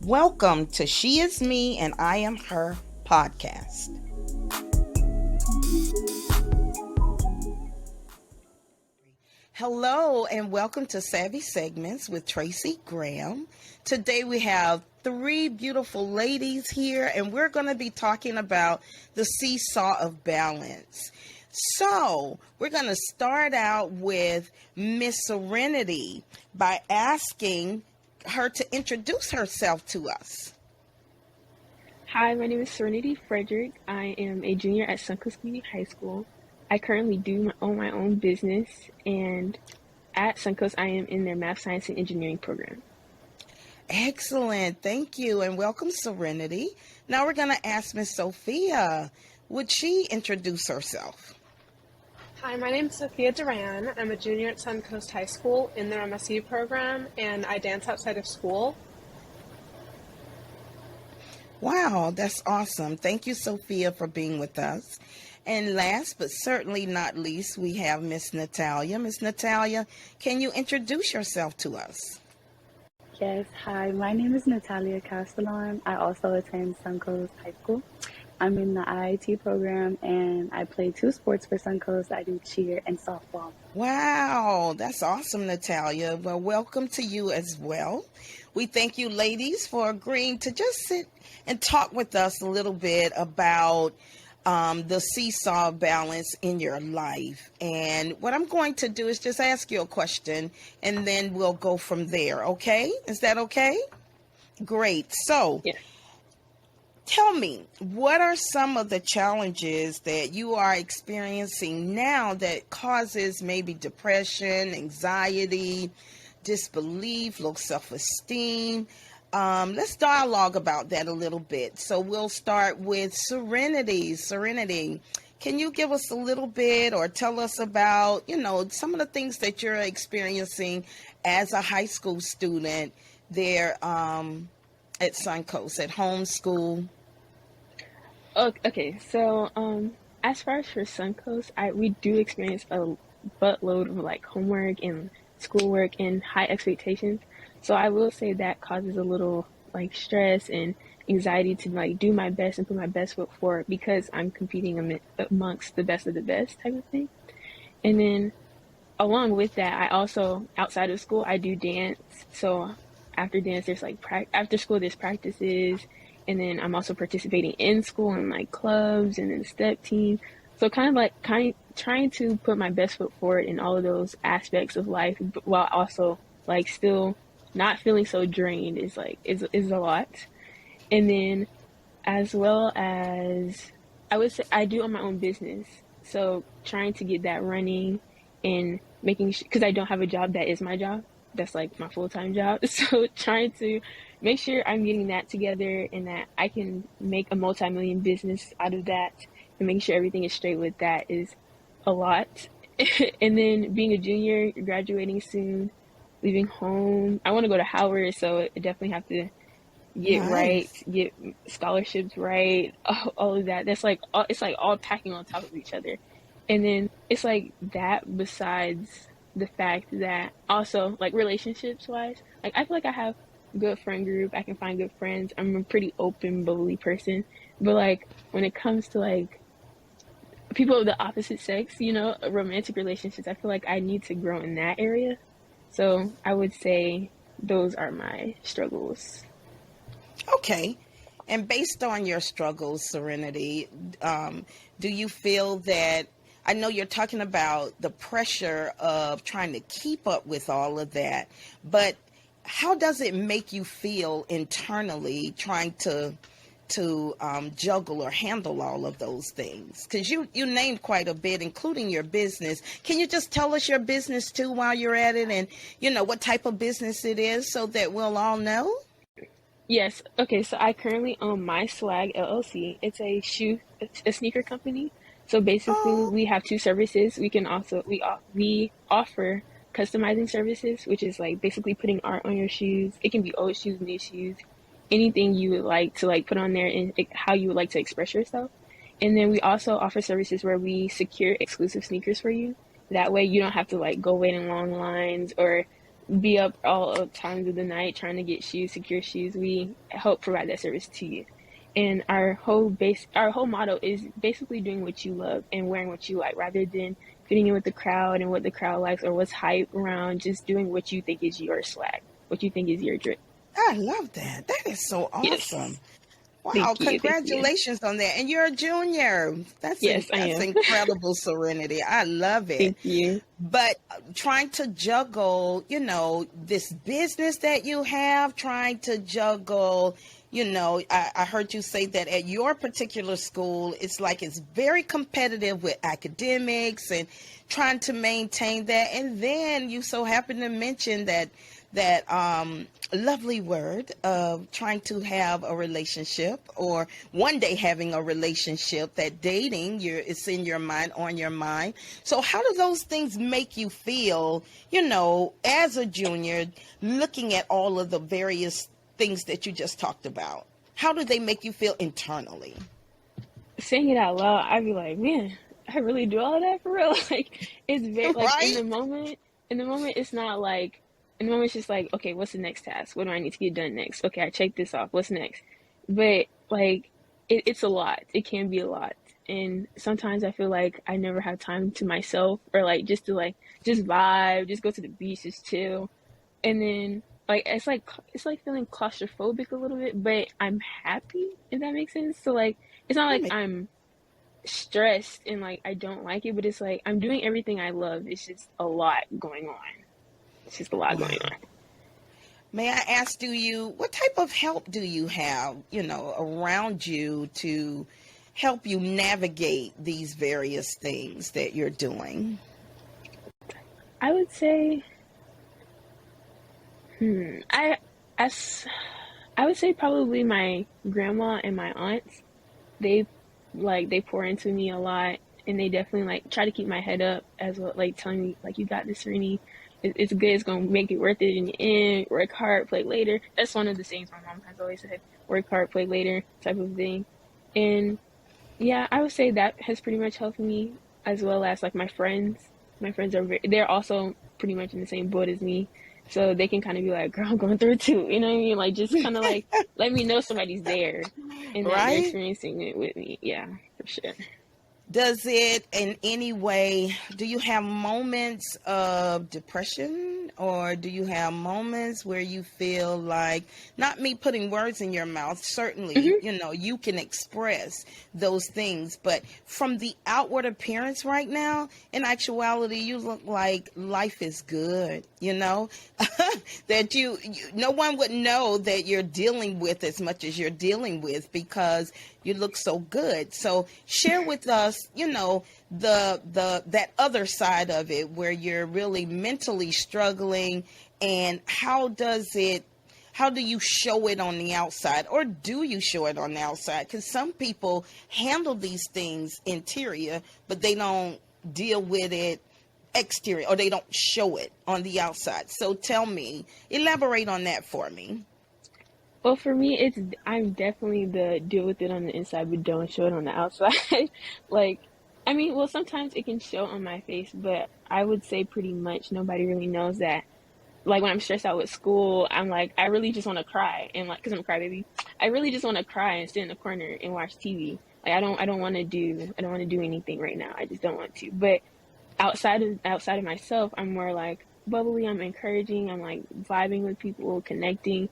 Welcome to She Is Me and I Am Her podcast. Hello and welcome to Savvy Segments with Tracy Graham. Today we have three beautiful ladies here and we're going to be talking about the seesaw of balance. So we're going to start out with Miss Cerenity by asking her to introduce herself to us. Hi, my name is Serenity Frederick. I am a junior at Suncoast Community High School. I currently own my own business, and at Suncoast, I am in their math, science, and engineering program. Excellent. Thank you, and welcome, Serenity. Now we're going to ask Miss Sophia. Would she introduce herself? Hi, my name is Sophia Duran. I'm a junior at Suncoast High School in their MSU program, and I dance outside of school. Wow, that's awesome. Thank you, Sophia, for being with us. And last but certainly not least, we have Miss Natalia. Miss Natalia, can you introduce yourself to us? Yes, hi, my name is Natalia Castellon. I also attend Suncoast High School. I'm in the IIT program and I play two sports for Suncoast. I do cheer and softball. Wow, that's awesome, Natalia. Well, welcome to you as well. We thank you, ladies, for agreeing to just sit and talk with us a little bit about the seesaw balance in your life. And what I'm going to do is just ask you a question and then we'll go from there. Okay? Is that okay? Great. So, Yeah. Tell me, what are some of the challenges that you are experiencing now that causes maybe depression, anxiety, disbelief, low self-esteem? Let's dialogue about that a little bit. So we'll start with Serenity. Serenity, can you give us a little bit or tell us about, some of the things that you're experiencing as a high school student there at Suncoast, at home school? Okay, so as far as for Suncoast, we do experience a buttload of like homework and schoolwork and high expectations. So I will say that causes a little like stress and anxiety to like do my best and put my best foot forward because I'm competing amongst the best of the best type of thing. And then along with that, I also outside of school I do dance. So after dance, there's like after school there's practices, and then I'm also participating in school in like clubs and in the step team. So kind of trying to put my best foot forward in all of those aspects of life, while also like still not feeling so drained is a lot. And then as well as I would say I do own my own business, so trying to get that running and making sure, because I don't have a job that is my job, that's like my full-time job. So trying to make sure I'm getting that together and that I can make a multi-million business out of that, and making sure everything is straight with that is a lot. And then being a junior, graduating soon, leaving home. I want to go to Howard, so I definitely have to get Nice. right, get scholarships right, all of that. It's like all packing on top of each other. And then it's like that besides the fact that also like relationships wise, like I feel like I have a good friend group. I can find good friends. I'm a pretty open, bubbly person. But like when it comes to like people of the opposite sex, romantic relationships, I feel like I need to grow in that area. So I would say those are my struggles. Okay. And based on your struggles, Serenity, do you feel that, I know you're talking about the pressure of trying to keep up with all of that, but how does it make you feel internally trying to juggle or handle all of those things? Because you named quite a bit, including your business. Can you just tell us your business too while you're at it, and what type of business it is so that we'll all know? Yes. Okay. So I currently own My Swag LLC. It's a sneaker company. So basically, Oh, we have two services. We offer customizing services, which is like basically putting art on your shoes. It can be old shoes, new shoes, anything you would like to like put on there, and how you would like to express yourself. And then we also offer services where we secure exclusive sneakers for you. That way, you don't have to like go wait in long lines or be up all times of the night trying to get shoes, secure shoes. We help provide that service to you. And our whole motto is basically doing what you love and wearing what you like, rather than fitting in with the crowd and what the crowd likes or what's hype around. Just doing what you think is your swag, what you think is your drip. I love that. That is so Yes. awesome. Wow, Thank you. Thank you. congratulations on that. And you're a junior. Yes, I That's am. incredible, Serenity. I love it. Thank you. But trying to juggle, this business that you have, trying to juggle, I heard you say that at your particular school, it's like it's very competitive with academics and trying to maintain that. And then you so happen to mention that lovely word of trying to have a relationship, or one day having a relationship, that dating it's in your mind, on your mind. So how do those things make you feel, as a junior, looking at all of the various things that you just talked about? How do they make you feel internally? Saying it out loud, I'd be like, man, I really do all of that for real. Like, it's very, like, Right? in the moment, it's not like, in the moment, it's just like, okay, what's the next task? What do I need to get done next? Okay, I checked this off. What's next? But, like, it's a lot. It can be a lot. And sometimes I feel like I never have time to myself, or, like, just to, like, just vibe, just go to the beach, just chill. And then, like, it's like feeling claustrophobic a little bit, but I'm happy, if that makes sense. So, like, it's not like I'm stressed and, like, I don't like it, but it's like I'm doing everything I love. It's just a lot going on. It's just a lot Wow. going on. May I ask, what type of help do you have, around you to help you navigate these various things that you're doing? I would say, I, as, I would say probably my grandma and my aunts. They, they pour into me a lot, and they definitely, like, try to keep my head up as well, like, telling me, like, you got this, Cerenity. It's good. It's gonna make it worth it in the end. Work hard, play later. That's one of the things my mom has always said. Work hard, play later, type of thing. And yeah, I would say that has pretty much helped me, as well as, like, my friends. My friends they're also pretty much in the same boat as me, so they can kind of be like, "Girl, I'm going through it too." You know what I mean? Like, just kind of like let me know somebody's there and that they're Right? experiencing it with me. Yeah, for sure. Does it in any way, do you have moments of depression, or do you have moments where you feel like, not me putting words in your mouth, certainly, Hmm. you can express those things, but from the outward appearance right now, in actuality, you look like life is good, that no one would know that you're dealing with as much as you're dealing with, because you look so good. So share with us, the that other side of it, where you're really mentally struggling, and how do you show it on the outside, or do you show it on the outside? Because some people handle these things interior, but they don't deal with it exterior, or they don't show it on the outside. So tell me, elaborate on that for me. Well, for me, I'm definitely the deal with it on the inside, but don't show it on the outside. Like, I mean, well, sometimes it can show on my face, but I would say pretty much nobody really knows that. Like, when I'm stressed out with school, I'm like, I really just want to cry, and, like, cause I'm a crybaby, I really just want to cry and sit in the corner and watch TV. Like, I don't want to do anything right now. I just don't want to. But outside of myself, I'm more like bubbly. I'm encouraging. I'm, like, vibing with people, connecting.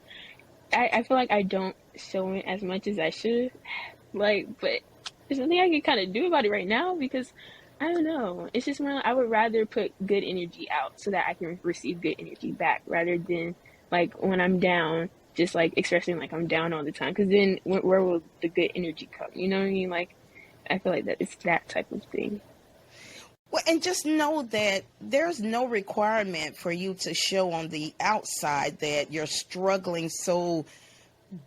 I feel like I don't show it as much as I should. Like, but there's nothing I can kind of do about it right now, because I don't know. It's just more like I would rather put good energy out so that I can receive good energy back, rather than, like, when I'm down, just, like, expressing like I'm down all the time. Because then where will the good energy come? You know what I mean? Like, I feel like that it's that type of thing. Well, and just know that there's no requirement for you to show on the outside that you're struggling so,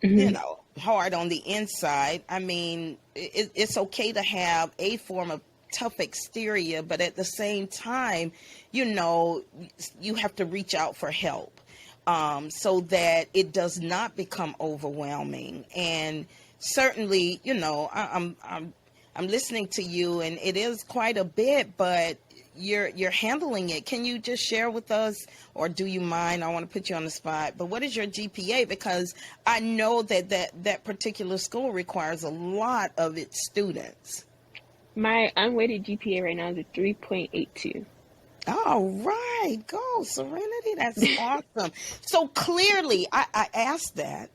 Hmm. hard on the inside. I mean, it's okay to have a form of tough exterior, but at the same time, you have to reach out for help, so that it does not become overwhelming. And certainly, I'm listening to you, and it is quite a bit, but you're handling it. Can you just share with us, or do you mind? I want to put you on the spot, but what is your GPA? Because I know that particular school requires a lot of its students. My unweighted GPA right now is a 3.82. All right, go Serenity. That's awesome. So clearly, I asked that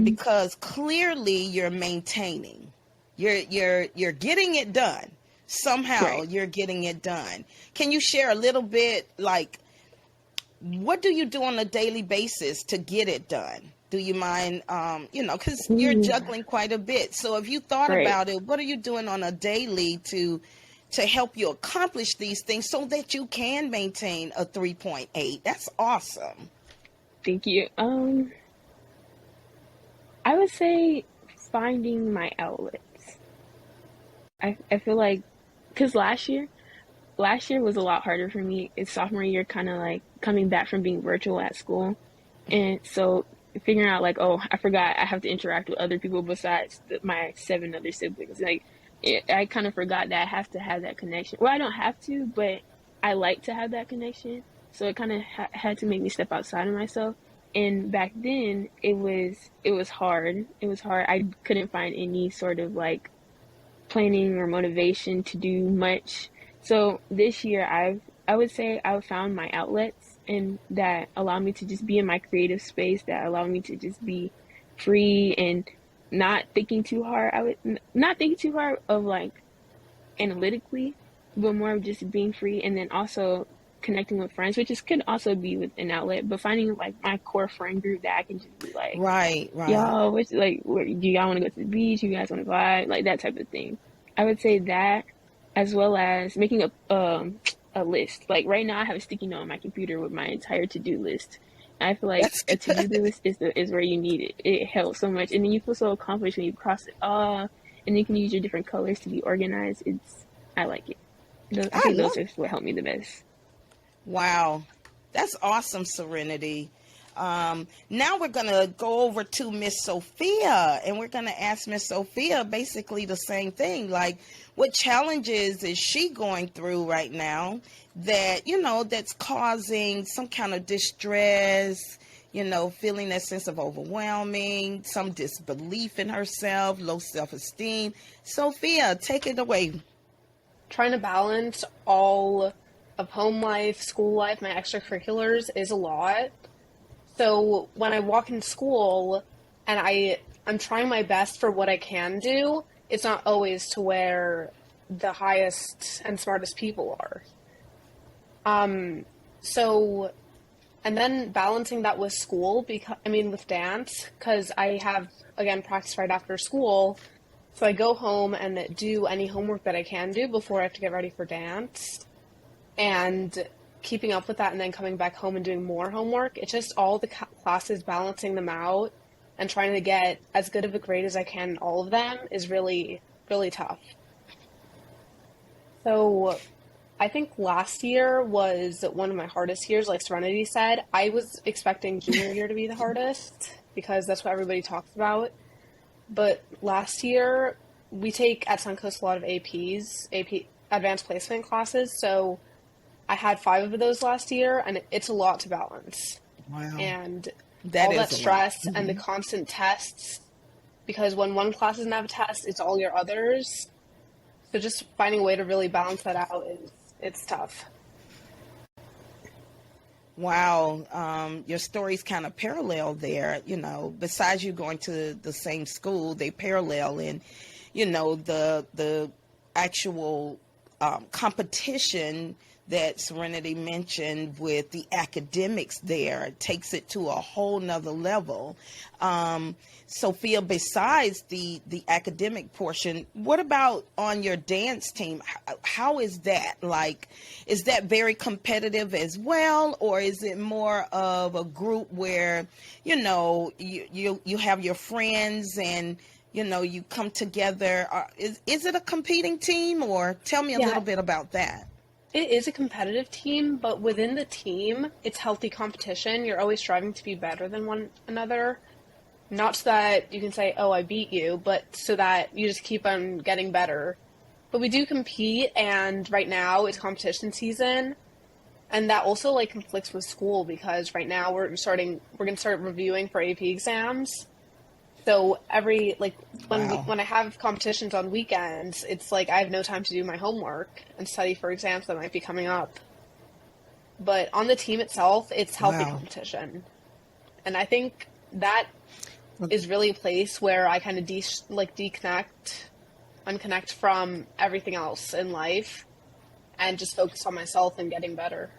because clearly you're maintaining. You're getting it done. Somehow Right. you're getting it done. Can you share a little bit, like, what do you do on a daily basis to get it done? Do you mind, because you're Ooh, juggling quite a bit. So if you thought right. about it, what are you doing on a daily to help you accomplish these things so that you can maintain a 3.8? That's awesome. Thank you. I would say finding my outlets. I feel like, because last year was a lot harder for me. It's sophomore year, kind of like coming back from being virtual at school. And so figuring out like, oh, I forgot I have to interact with other people besides my 7 other siblings. Like, I kind of forgot that I have to have that connection. Well, I don't have to, but I like to have that connection. So it kind of had to make me step outside of myself. And back then, it was hard. It was hard. I couldn't find any sort of like planning or motivation to do much. So this year, I would say I found my outlets, and that allow me to just be in my creative space, that allow me to just be free and not thinking too hard. I would not think too hard of like analytically, but more of just being free, and then also connecting with friends, which is could also be with an outlet, but finding like my core friend group that I can just be like, Right. y'all, which like, do y'all want to go to the beach? You guys want to vibe? Like that type of thing. I would say that, as well as making a list. Like right now, I have a sticky note on my computer with my entire to-do list. I feel like That's a to-do good. list is where you need it. It helps so much, and then you feel so accomplished when you cross it off, and you can use your different colors to be organized. I like it. I I think those love. are what helped me the best. Wow, that's awesome, Serenity. Now we're going to go over to Miss Sophia, and we're going to ask Miss Sophia basically the same thing. Like, what challenges is she going through right now that, that's causing some kind of distress, feeling that sense of overwhelming, some disbelief in herself, low self-esteem. Sophia, take it away. Trying to balance all of home life, school life, my extracurriculars is a lot. So when I walk in school and I'm trying my best for what I can do, it's not always to where the highest and smartest people are. So, and then balancing that with school, with dance, because I have, again, practice right after school. So I go home and do any homework that I can do before I have to get ready for dance. And keeping up with that and then coming back home and doing more homework. It's just all the classes, balancing them out and trying to get as good of a grade as I can in all of them is really, really tough. So I think last year was one of my hardest years, like Serenity said. I was expecting junior year to be the hardest because that's what everybody talks about. But last year, we take at Suncoast a lot of AP advanced placement classes, so I had 5 of those last year, and it's a lot to balance. Wow. And That all is that a lot. stress and the constant tests, because when one class doesn't have a test, it's all your others. So just finding a way to really balance that out it's tough. Wow. Your stories kind of parallel there, besides you going to the same school, they parallel in, the actual competition that Serenity mentioned with the academics there. It takes it to a whole nother level. Sophia, besides the academic portion, what about on your dance team? How is that? Like, is that very competitive as well? Or is it more of a group where, you have your friends and, you come together? Is it a competing team, or tell me a little bit about that? It is a competitive team, but within the team, it's healthy competition. You're always striving to be better than one another. Not so that you can say, oh, I beat you, but so that you just keep on getting better. But we do compete, and right now it's competition season. And that also like conflicts with school because right now we're gonna start reviewing for AP exams. So every like Wow. when I have competitions on weekends, it's like I have no time to do my homework and study for exams that might be coming up. But on the team itself, it's healthy Wow. competition. And I think that is really a place where I kind of unconnect from everything else in life and just focus on myself and getting better.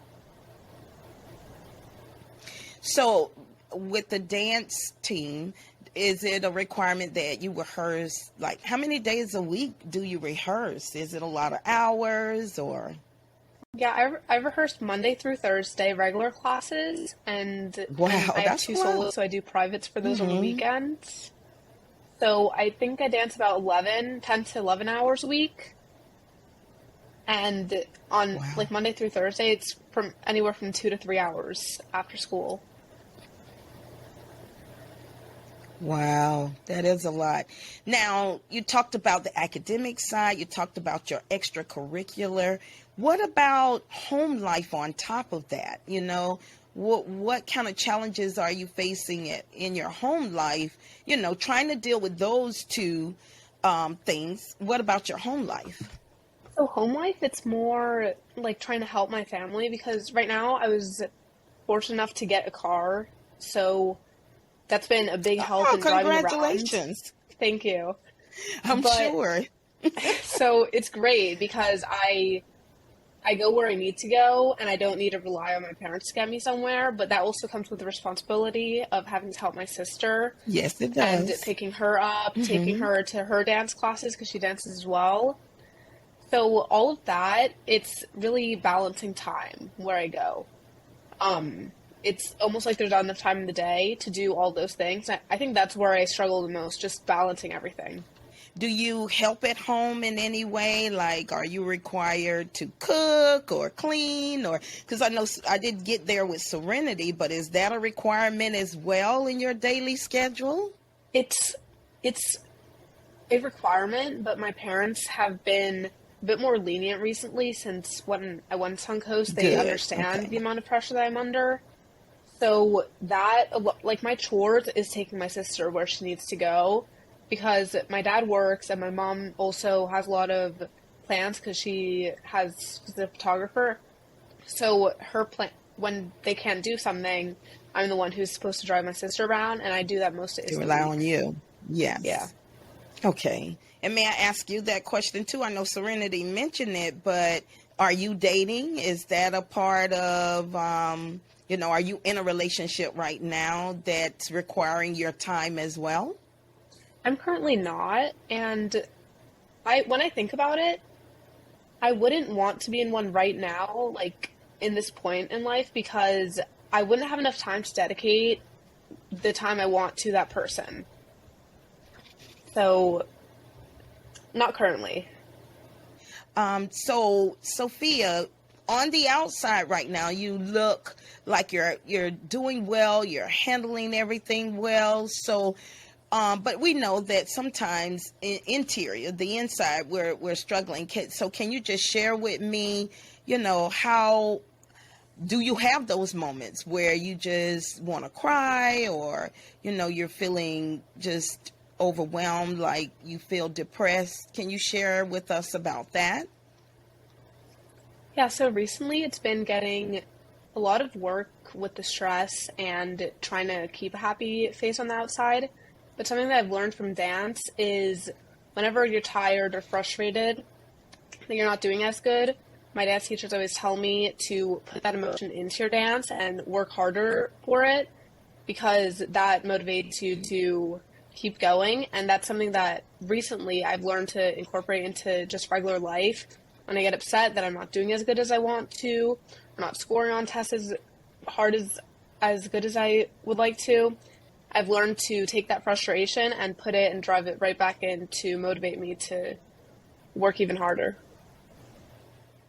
So, with the dance team, is it a requirement that you rehearse? Like, how many days a week do you rehearse? Is it a lot of hours or? Yeah, I rehearsed Monday through Thursday regular classes, and Wow, I have that's two a lot. solos, so I do privates for those on the Mm-hmm. weekends. So I think I dance about 10 to 11 hours a week. And on Wow. like Monday through Thursday, it's from anywhere from 2 to 3 hours after school. Wow, that is a lot. Now, you talked about the academic side, you talked about your extracurricular. What about home life on top of that? What kind of challenges are you facing in your home life? Trying to deal with those two things. What about your home life? So home life, it's more like trying to help my family because right now I was fortunate enough to get a car. So that's been a big help Oh, in driving around. congratulations. Thank you. I'm But sure. so it's great because I go where I need to go and I don't need to rely on my parents to get me somewhere, but that also comes with the responsibility of having to help my sister Yes, it and does. picking her up, taking Hmm. her to her dance classes because she dances as well. So all of that, it's really balancing time where I go. It's almost like there's not enough time in the day to do all those things. I think that's where I struggle the most, just balancing everything. Do you help at home in any way? Like, are you required to cook or clean? Or because I know I did get there with Serenity, but is that a requirement as well in your daily schedule? It's it's a requirement, but my parents have been a bit more lenient recently since when I went Sunk Coast, they Good. understand the Okay. amount of pressure that I'm under. So that, like my chores is taking my sister where she needs to go because my dad works and my mom also has a lot of plans because she's a photographer. So her plan, when they can't do something, I'm the one who's supposed to drive my sister around and I do that most days To of the rely on week. you. Yeah. Yes. Okay. And may I ask you that question too? I know Serenity mentioned it, but are you dating? Is that a part of, are you in a relationship right now that's requiring your time as well? I'm currently not, and when I think about it, I wouldn't want to be in one right now, like in this point in life, because I wouldn't have enough time to dedicate the time I want to that person. So, not currently. So Sophia, on the outside right now, you look like you're doing well, you're handling everything well. So, but we know that sometimes the inside, we're struggling. So, can you just share with me, how do you have those moments where you just want to cry, or you're feeling just overwhelmed, like you feel depressed? Can you share with us about that? Yeah, so recently it's been getting a lot of work with the stress and trying to keep a happy face on the outside. But something that I've learned from dance is whenever you're tired or frustrated that you're not doing as good, my dance teachers always tell me to put that emotion into your dance and work harder for it because that motivates you to keep going. And that's something that recently I've learned to incorporate into just regular life. When I get upset that I'm not doing as good as I want to, or not scoring on tests hard as good as I would like to, I've learned to take that frustration and put it and drive it right back in to motivate me to work even harder.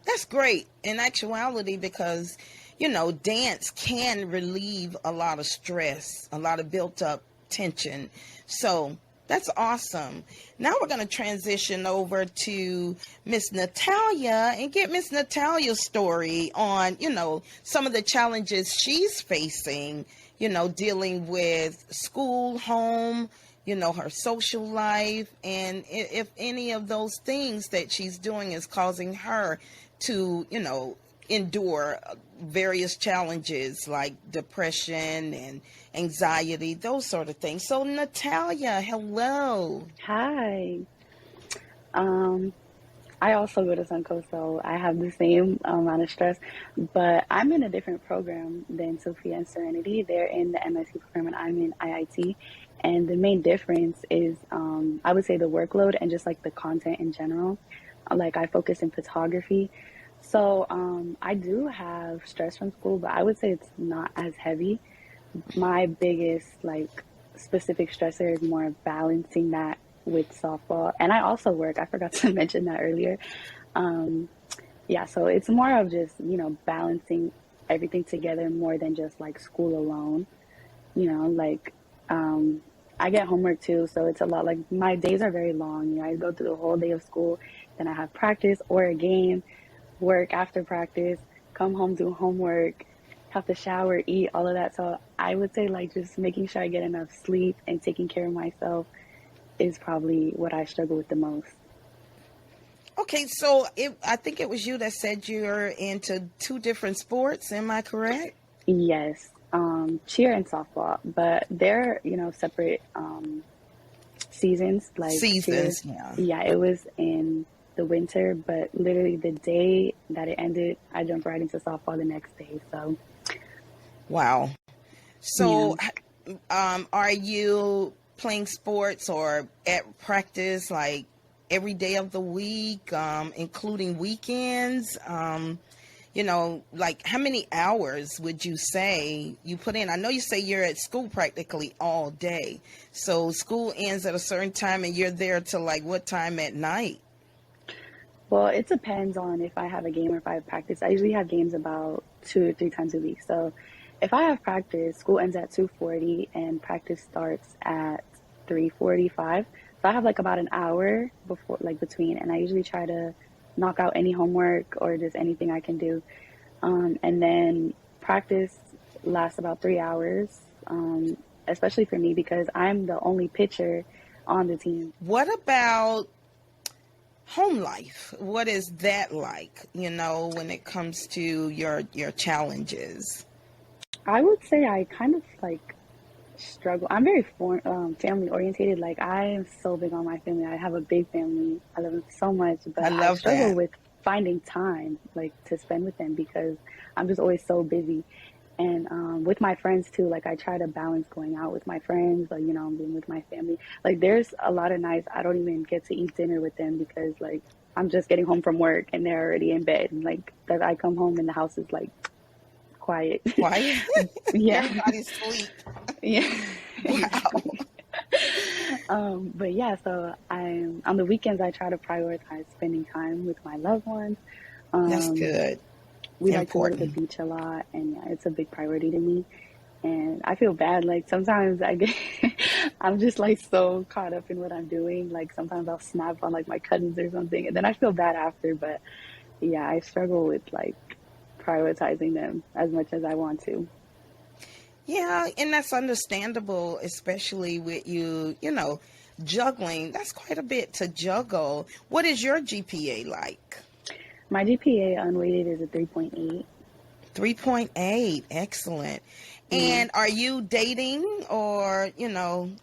That's great in actuality because, dance can relieve a lot of stress, a lot of built up tension. So That's awesome. Now we're going to transition over to Miss Natalia and get Miss Natalia's story on, some of the challenges she's facing, dealing with school, home, her social life, and if any of those things that she's doing is causing her to, endure various challenges like depression and anxiety, those sort of things. So, Natalia, hello. Hi. Um, I also go to Suncoast, so I have the same amount of stress, but I'm in a different program than Sophia and Serenity. They're in the MSc program, and I'm in IIT. And the main difference is, I would say, the workload and just like the content in general. Like, I focus in photography. So I do have stress from school, but I would say it's not as heavy. My biggest like specific stressor is more balancing that with softball, and I also work. I forgot to mention that earlier. um yeah, so it's more of just balancing everything together more than just like school alone. Like, um I get homework too, so it's a lot. Like, my days are very long. I go through the whole day of school, then I have practice or a game, work after practice, come home, do homework, have to shower, eat, all of that. So I would say, like, just making sure I get enough sleep and taking care of myself is probably what I struggle with the most. Okay, so I think it was you that said you're into two different sports. Am I correct? Yes, cheer and softball, but they're, separate seasons. Like, cheer, Seasons, yeah. yeah, it was in the winter, but literally the day that it ended, I jumped right into softball the next day. So, Wow. yeah. So, are you playing sports or at practice like every day of the week, including weekends? Like how many hours would you say you put in? I know you say you're at school practically all day. So school ends at a certain time and you're there till like what time at night? Well, it depends on if I have a game or if I have practice. I usually have games about 2 or 3 times a week. So if I have practice, school ends at 2:40 and practice starts at 3:45. So I have like about an hour before, like, between, and I usually try to knock out any homework or just anything I can do. And then practice lasts about 3 hours, especially for me because I'm the only pitcher on the team. What about home life? What is that like, when it comes to your challenges? I would say I kind of like struggle. I'm very family orientated. Like, I am so big on my family. I have a big family. I love them so much, I but I love struggle that. with finding time like to spend with them because I'm just always so busy. And with my friends too, like, I try to balance going out with my friends, but I'm being with my family. Like, there's a lot of nights I don't even get to eat dinner with them because, like, I'm just getting home from work and they're already in bed. And, like, that I come home and the house is like quiet. Quiet. Yeah. Everybody's asleep. Yeah. Wow. Exactly. But yeah, so I'm on the weekends I try to prioritize spending time with my loved ones. That's Um, good. we like to go to the Important. beach a lot, and yeah, it's a big priority to me. And I feel bad. Like, sometimes I get, I'm just like so caught up in what I'm doing. Like, sometimes I'll snap on like my cousins or something, and then I feel bad after. But yeah, I struggle with like prioritizing them as much as I want to. Yeah, and that's understandable, especially with you, juggling. That's quite a bit to juggle. What is your GPA like? My GPA unweighted is a 3.8. 3.8. Excellent. Yeah. And are you dating or,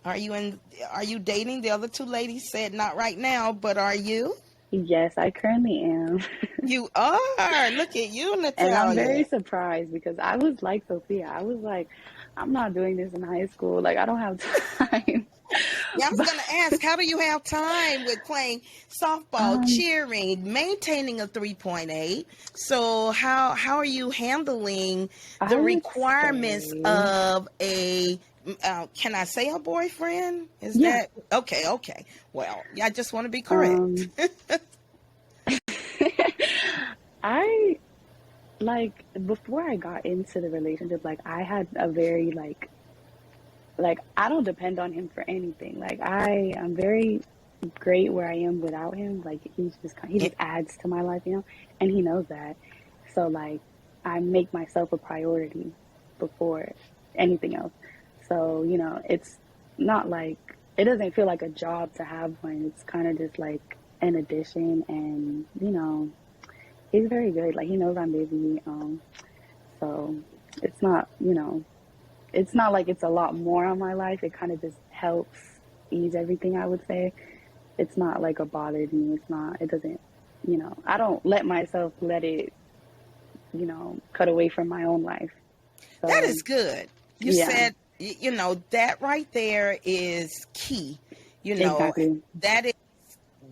are you dating? The other two ladies said not right now, but are you? Yes, I currently am. You are. Look at you, And I'm very Natalia. surprised because I was like Sophia. I was like, I'm not doing this in high school. Like, I don't have time. Yeah, I was But going to ask, how do you have time with playing softball, um, cheering, maintaining a 3.8? So how are you handling I the would requirements say, of a can I say a boyfriend? Is yeah. that okay? Okay. Well, yeah, I just want to be correct. Um, I like, before I got into the relationship, like, I had a very like like I don't depend on him for anything. Like I am very great where I am without him. Like he Yeah, just adds to my life, and he knows that. So like I make myself a priority before anything else. So, it's not like it doesn't feel like a job to have one. It's kind of just like an addition, and he's very good. Like he knows I'm busy. So it's not, it's not like it's a lot more on my life. It kind of just helps ease everything, I would say. It's not like a bother to me. It's not, it doesn't, I don't let myself let it, cut away from my own life. that So, is good. You yeah, said, that right there is key. You know, exactly. that is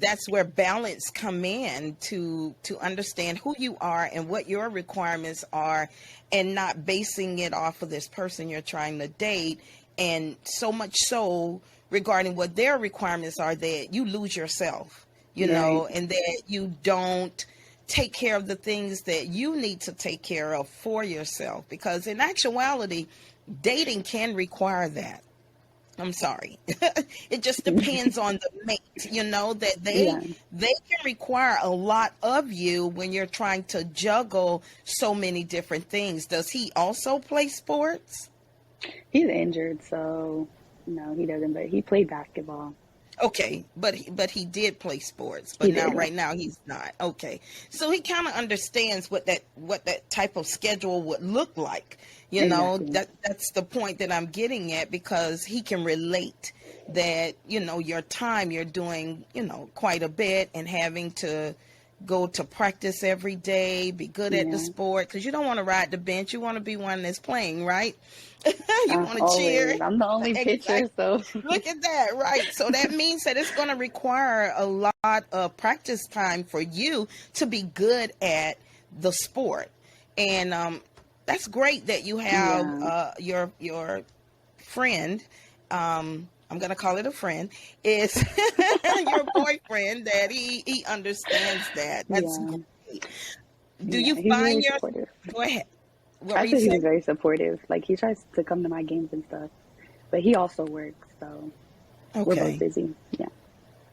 that's where balance come in to understand who you are and what your requirements are, and not basing it off of this person you're trying to date, and so much so regarding what their requirements are that you lose yourself, Right. and that you don't take care of the things that you need to take care of for yourself, because in actuality dating can require that. I'm sorry. It just depends on the mate, that Yeah. they can require a lot of you when you're trying to juggle so many different things. Does he also play sports? He's injured, so no, he doesn't, but he played basketball. Okay, but he did play sports, but He now did, yeah. right now he's not. Okay, so he kind of understands what that type of schedule would look like. Exactly. That's the point that I'm getting at, because he can relate that your time you're doing quite a bit, and having to go to practice every day, be good at the Yeah. sport, because you don't want to ride the bench. You want to be one that's playing, right? You want to cheer. Always. I'm the only Exactly. pitcher, so Look at that, right? So that means that it's going to require a lot of practice time for you to be good at the sport. And that's great that you have yeah. your friend. I'm going to call it a friend. Is your boyfriend, that he understands that. That's Yeah. great. Do Yeah. you He's very find your? supportive. Go ahead. What were I you said he was saying? very supportive. Like he tries to come to my games and stuff, but he also works, so we're both Okay. busy. Yeah.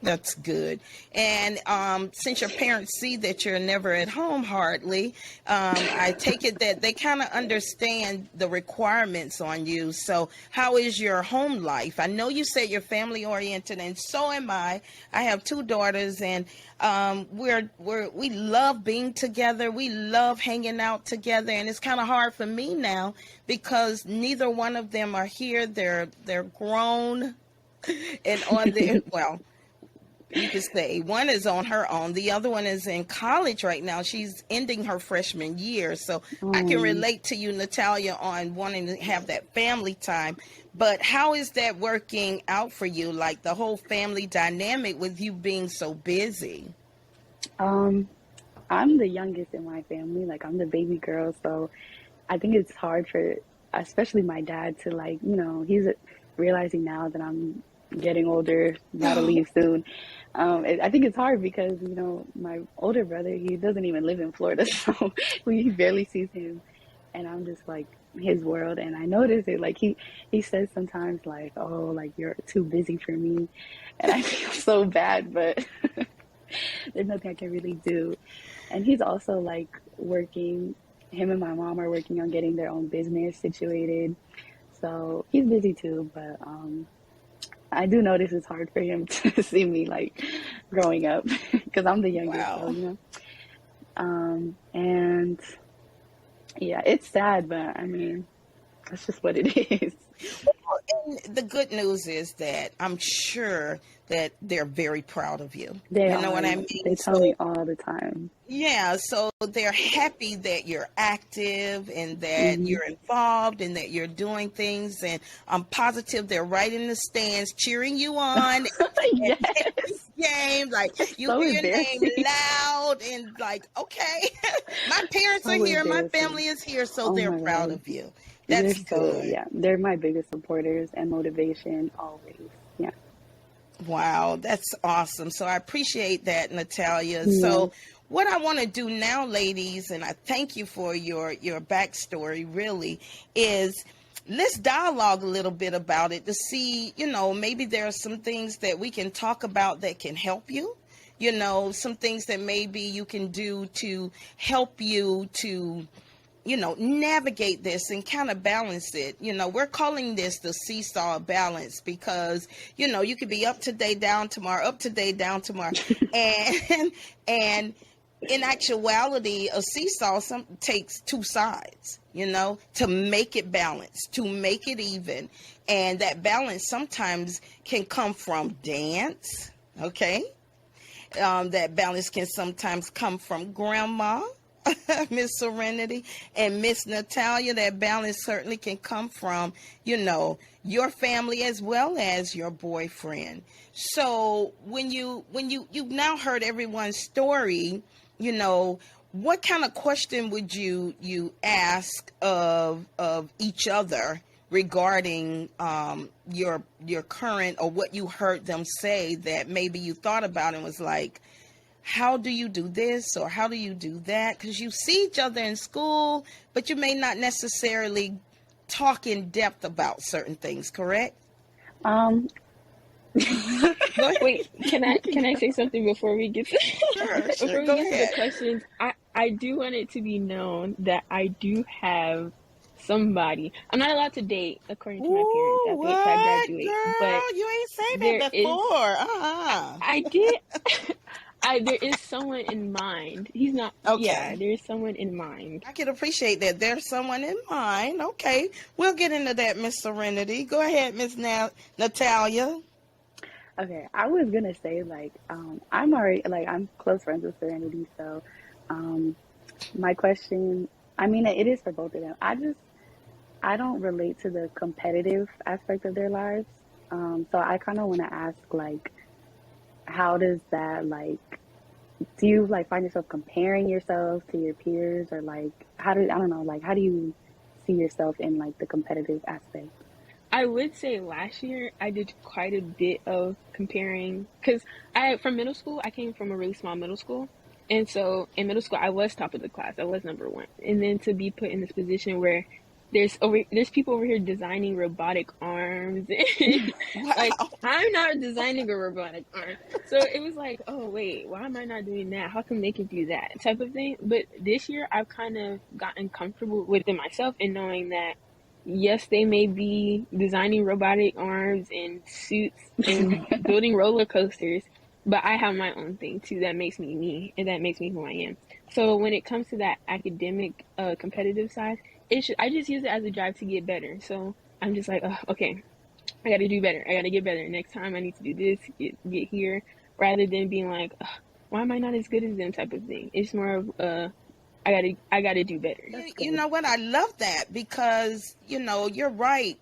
That's good. And since your parents see that you're never at home hardly, I take it that they kind of understand the requirements on you. So how is your home life? I know you said you're family oriented, and so am I. I have two daughters, and we love being together. We love hanging out together, and it's kind of hard for me now because neither one of them are here. They're grown and on their well, you could say one is on her own. The other one is in college right now. She's ending her freshman year. So I can Um, relate to you, Natalia, on wanting to have that family time. But how is that working out for you? Like the whole family dynamic with you being so busy? um, I'm the youngest in my family. Like I'm the baby girl, so I think it's hard for, especially my dad, to like, he's realizing now that I'm getting older, about to leave soon. I think it's hard because, my older brother, he doesn't even live in Florida, so we barely sees him, and I'm just like his world. And I notice it, like he says sometimes like, oh, like you're too busy for me, and I feel so bad, but there's nothing I can really do. And he's also like working, him and my mom are working on getting their own business situated. So he's busy too, but I do notice it's hard for him to see me like growing up because I'm the youngest, so Wow. and yeah, it's sad, but I mean, that's just what it is. And the good news is that I'm sure that they're very proud of you. They You know what are, I mean? they tell So me all the time. yeah, so they're happy that you're active and that Hmm. you're involved and that you're doing things. And I'm positive they're right in the stands cheering you on Yes, at this game. Like you so hear your name embarrassing. loud and like, okay, my parents are So here, my embarrassing. family is here, so Oh they're my proud God. of you. They're That's so, good. yeah, they're my biggest supporters and motivation always. Yeah. Wow, that's awesome. So I appreciate that, Natalia. Yes. So what I want to do now, ladies, and I thank you for your backstory, really, is let's dialogue a little bit about it to see, maybe there are some things that we can talk about that can help you, some things that maybe you can do to help you to, navigate this and kind of balance it. We're calling this the seesaw of balance because, you could be up today, down tomorrow, up today, down tomorrow. and in actuality, a seesaw takes two sides, to make it balanced, to make it even. And that balance sometimes can come from dance, okay? That balance can sometimes come from grandma, Miss Serenity, and Miss Natalia. That balance certainly can come from, your family as well as your boyfriend. So when you've now heard everyone's story, what kind of question would you ask of each other regarding your current, or what you heard them say that maybe you thought about and was like, how do you do this or how do you do that? Because you see each other in school, but you may not necessarily talk in depth about certain things, correct? Wait, can I say something before we get to Sure. before we Go get to ahead. the questions? I do want it to be known that I do have somebody. I'm not allowed to date according to my parents. I Ooh, have to wait till I what, graduate. But girl? You ain't say there that is before. I did there is someone in mind. He's not yeah, Okay. there is someone in mind. I can appreciate that. There's someone in mind. Okay. We'll get into that, Miss Serenity. Go ahead, Miss Natalia. Okay, I was gonna say like I'm already like I'm close friends with Cerenity, so my question, I mean, it is for both of them. I don't relate to the competitive aspect of their lives, so I kind of want to ask like, how does that like? Do you like find yourself comparing yourself to your peers, or like I don't know, like how do you see yourself in like the competitive aspect? I would say last year I did quite a bit of comparing because from middle school I came from a really small middle school, and so in middle school I was top of the class. I was number one, and then to be put in this position where there's people over here designing robotic arms. Like Wow. I'm not designing a robotic arm, so it was like, oh wait, why am I not doing that? How come they can do that type of thing? But this year I've kind of gotten comfortable within myself and knowing that yes, they may be designing robotic arms and suits and building roller coasters, but I have my own thing too that makes me me and that makes me who I am. So when it comes to that academic competitive side, I just use it as a drive to get better. So I'm just like, oh, okay, I got to do better. I got to get better. Next time I need to do this, get here, rather than being like, why am I not as good as them type of thing. It's more of I gotta do better. You know what? I love that because, you're right.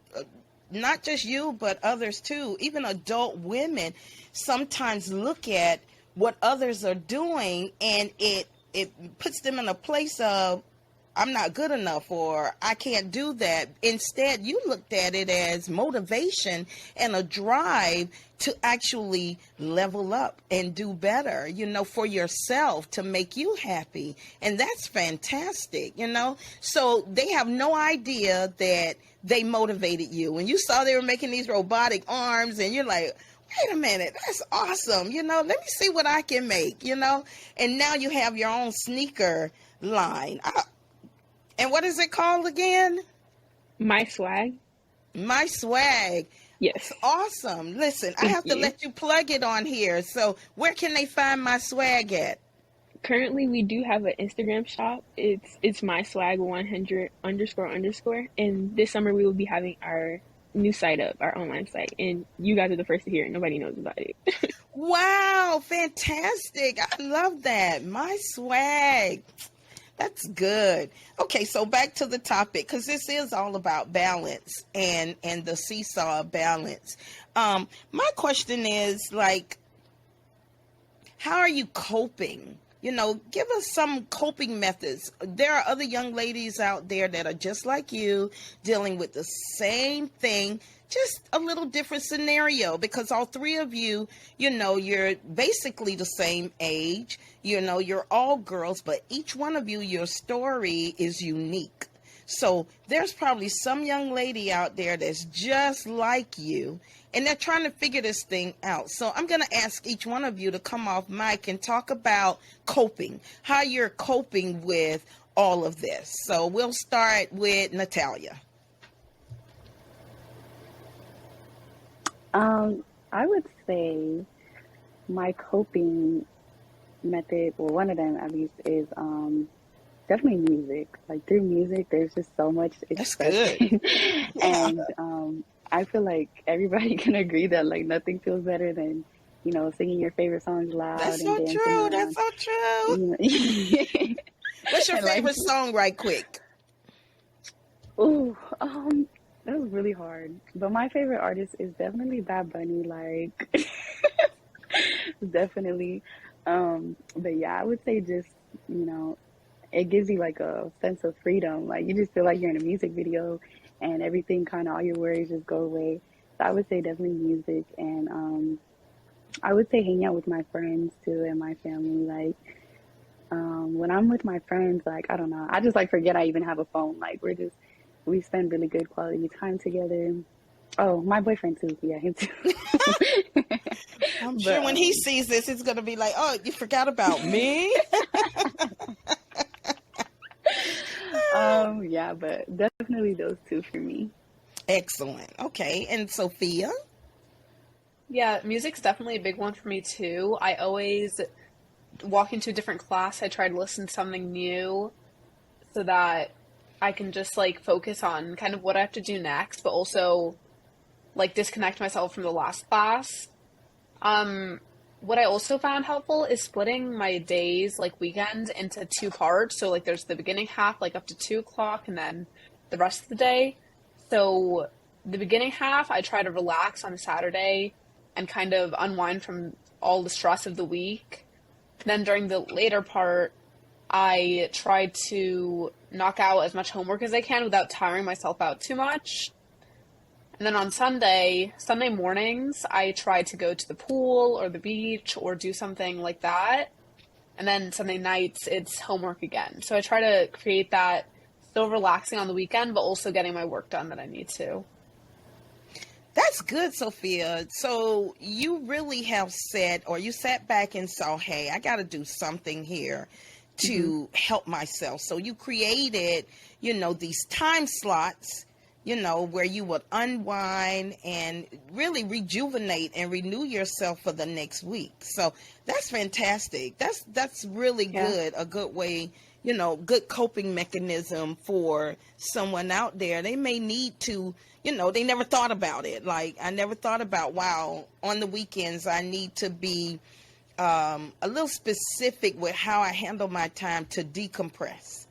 Not just you, but others too. Even adult women sometimes look at what others are doing and it puts them in a place of, I'm not good enough or I can't do that. Instead, you looked at it as motivation and a drive to actually level up and do better, for yourself to make you happy. And that's fantastic, So they have no idea that they motivated you. When you saw they were making these robotic arms and you're like, wait a minute, that's awesome. Let me see what I can make, and now you have your own sneaker line. And what is it called again? My swag. My swag. Yes. Awesome. Listen, I have to let you plug it on here. So where can they find my swag at? Currently, we do have an Instagram shop. It's my swag 100 __. And this summer we will be having our new site up, our online site. And you guys are the first to hear it. Nobody knows about it. Wow, fantastic. I love that. My swag. That's good. Okay, so back to the topic, because this is all about balance and the seesaw of balance. My question is like, how are you coping? Give us some coping methods. There are other young ladies out there that are just like you, dealing with the same thing, just a little different scenario, because all three of you, you're basically the same age, you're all girls, but each one of you, your story is unique. So there's probably some young lady out there that's just like you, and they're trying to figure this thing out. So I'm going to ask each one of you to come off mic and talk about coping, how you're coping with all of this. So we'll start with Natalia. I would say my coping method, or one of them at least, is definitely music. Like through music, there's just so much That's good. expression, Yeah, and I feel like everybody can agree that like nothing feels better than singing your favorite songs loud that's and so dancing true. That's around. so true. You know, What's your and like, favorite song, right quick? ooh, that was really hard. But my favorite artist is definitely Bad Bunny. Like, definitely. But yeah, I would say just you know it gives you like a sense of freedom. Like you just feel like you're in a music video and everything kind of all your worries just go away. So I would say definitely music, and I would say hang out with my friends too and my family. Like when I'm with my friends, like I don't know, I just like forget I even have a phone. Like we spend really good quality time together. Oh, my boyfriend too. Yeah, him too. I'm sure But when he sees this, it's going to be like, oh, you forgot about me? yeah, but definitely those two for me. Excellent. Okay. And Sophia? Yeah, music's definitely a big one for me too. I always walk into a different class, I try to listen to something new so that I can just like focus on kind of what I have to do next, but also like disconnect myself from the last class. What I also found helpful is splitting my days, like weekends, into two parts. So like there's the beginning half, like up to 2 o'clock, and then the rest of the day. So the beginning half, I try to relax on a Saturday and kind of unwind from all the stress of the week. Then during the later part, I try to knock out as much homework as I can without tiring myself out too much. And then on Sunday mornings, I try to go to the pool or the beach or do something like that. And then Sunday nights, it's homework again. So I try to create that still relaxing on the weekend, but also getting my work done that I need to. That's good, Sophia. So you really have said, or you sat back and saw, hey, I got to do something here Hmm. to help myself. So you created, these time slots, where you would unwind and really rejuvenate and renew yourself for the next week. So that's fantastic. That's really Yeah. good. A good way, good coping mechanism for someone out there. They may need to, they never thought about it. Like I never thought about, wow, on the weekends I need to be a little specific with how I handle my time to decompress